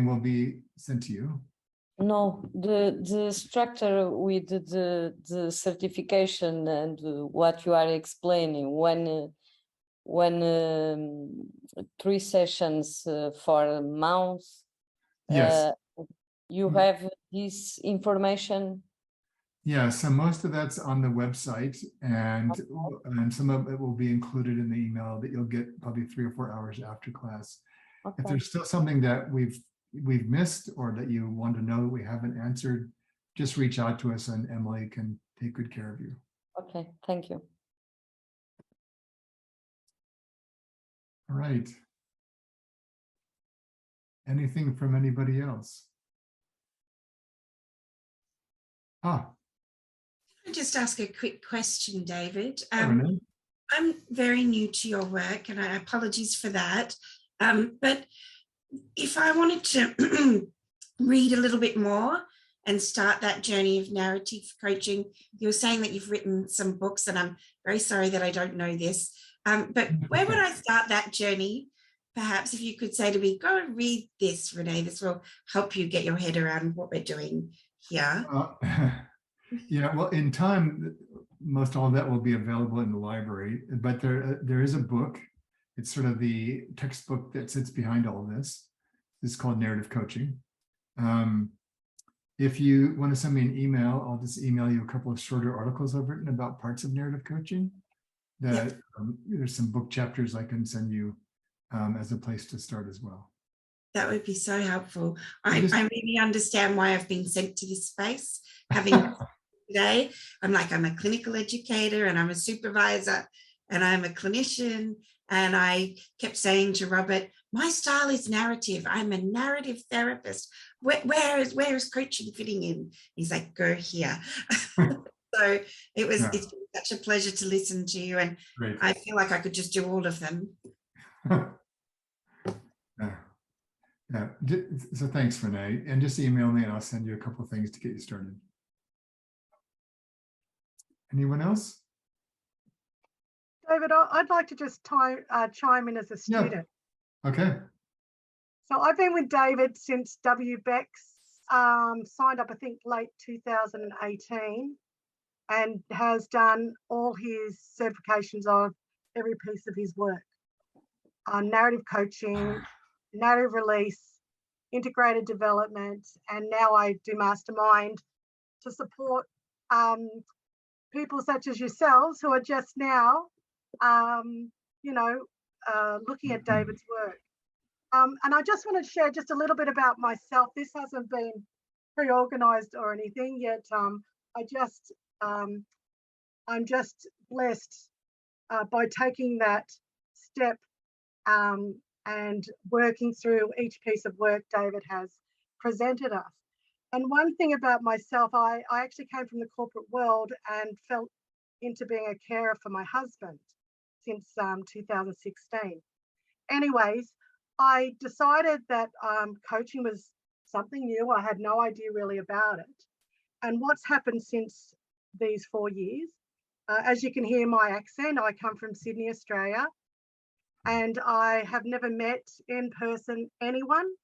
A: will be sent to you.
S: No, the structure with the certification and what you are explaining when 3 sessions for a month.
A: Yes.
S: You have this information?
A: Yeah, so most of that's on the website, and some of it will be included in the email that you'll get probably 3 or 4 hours after class.
S: Okay.
A: If there's still something that we've missed or that you want to know that we haven't answered, just reach out to us and Emily can take good care of you.
S: Okay, thank you.
A: All right. Anything from anybody else?
J: I'll just ask a quick question, David.
A: Renee?
J: I'm very new to your work, and I apologize for that. But if I wanted to read a little bit more and start that journey of narrative coaching, you're saying that you've written some books, and I'm very sorry that I don't know this. But where would I start that journey? Perhaps if you could say to me, go and read this, Renee, this will help you get your head around what we're doing here.
A: Yeah, well, in time, most all of that will be available in the library, but there is a book. It's sort of the textbook that sits behind all of this. It's called Narrative Coaching. If you want to send me an email, I'll just email you a couple of shorter articles I've written about parts of narrative coaching. There's some book chapters I can send you as a place to start as well.
J: That would be so helpful. I really understand why I've been sent to this space. Having today, I'm a clinical educator, and I'm a supervisor, and I'm a clinician. And I kept saying to Robert, my style is narrative. I'm a narrative therapist. Where is coaching fitting in? He's like, go here. So it's been such a pleasure to listen to you. And great. I feel like I could just do all of them.
A: Yeah. So thanks, Renee. And just email me and I'll send you a couple of things to get you started. Anyone else?
Q: David, I'd like to just chime in as a student.
A: Yeah. Okay.
Q: So I've been with David since WBEX signed up, I think, late 2018, and has done all his certifications of every piece of his work. Narrative coaching, narrative release, integrated development, and now I do mastermind to support people such as yourselves who are just now, looking at David's work. And I just want to share just a little bit about myself. This hasn't been pre-organized or anything yet. I'm just blessed by taking that step and working through each piece of work David has presented us. And one thing about myself, I actually came from the corporate world and fell into being a carer for my husband since 2016. Anyways, I decided that coaching was something new. I had no idea really about it. And what's happened since these 4 years, as you can hear my accent, I come from Sydney, Australia, and I have never met in person anyone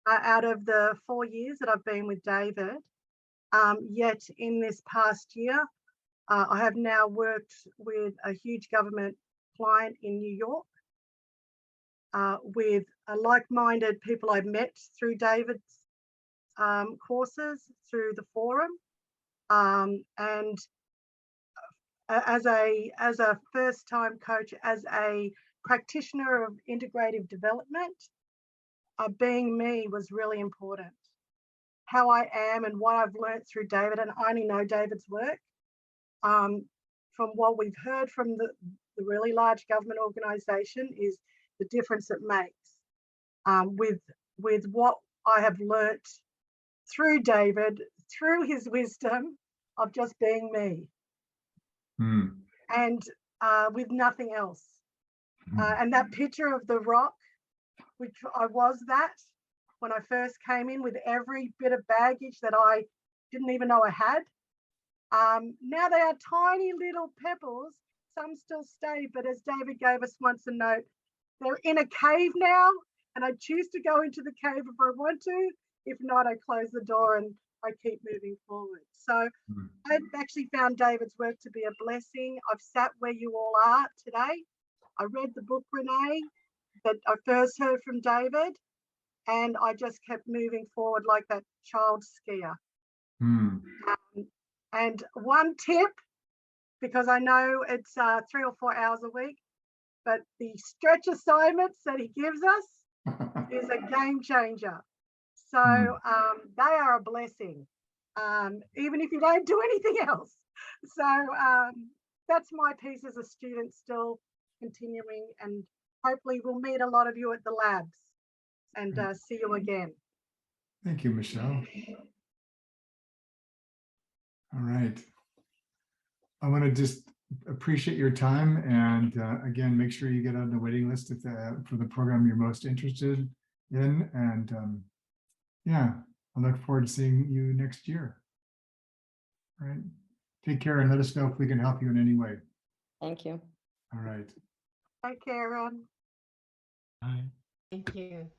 Q: out of the 4 years that I've been with David. Yet in this past year, I have now worked with a huge government client in New York, with like-minded people I've met through David's courses, through the forum, and as a first-time coach, as a practitioner of integrative development, being me was really important. How I am and what I've learned through David, and I only know David's work, from what we've heard from the really large government organisation, is the difference it makes. With what I have learnt through David, through his wisdom of just being me, and with nothing else. And that picture of the rock, which I was that when I first came in, with every bit of baggage that I didn't even know I had. Now they are tiny little pebbles. Some still stay, but as David gave us once a note, they're in a cave now, and I choose to go into the cave if I want to. If not, I close the door and I keep moving forward. So I've actually found David's work to be a blessing. I've sat where you all are today. I read the book, Renee, that I first heard from David, and I just kept moving forward like that child skier. And one tip, because I know it's 3 or 4 hours a week, but the stretch assignments that he gives us is a game changer. So they are a blessing, even if you don't do anything else. So that's my piece as a student, still continuing, and hopefully we'll meet a lot of you at the labs and see you again.
A: Thank you, Michelle. All right. I want to just appreciate your time, and again, make sure you get on the waiting list if, for the program you're most interested in. And yeah, I look forward to seeing you next year. All right. Take care and let us know if we can help you in any way.
S: Thank you.
A: All right.
Q: Take care, Ron.
A: Bye.
E: Thank you.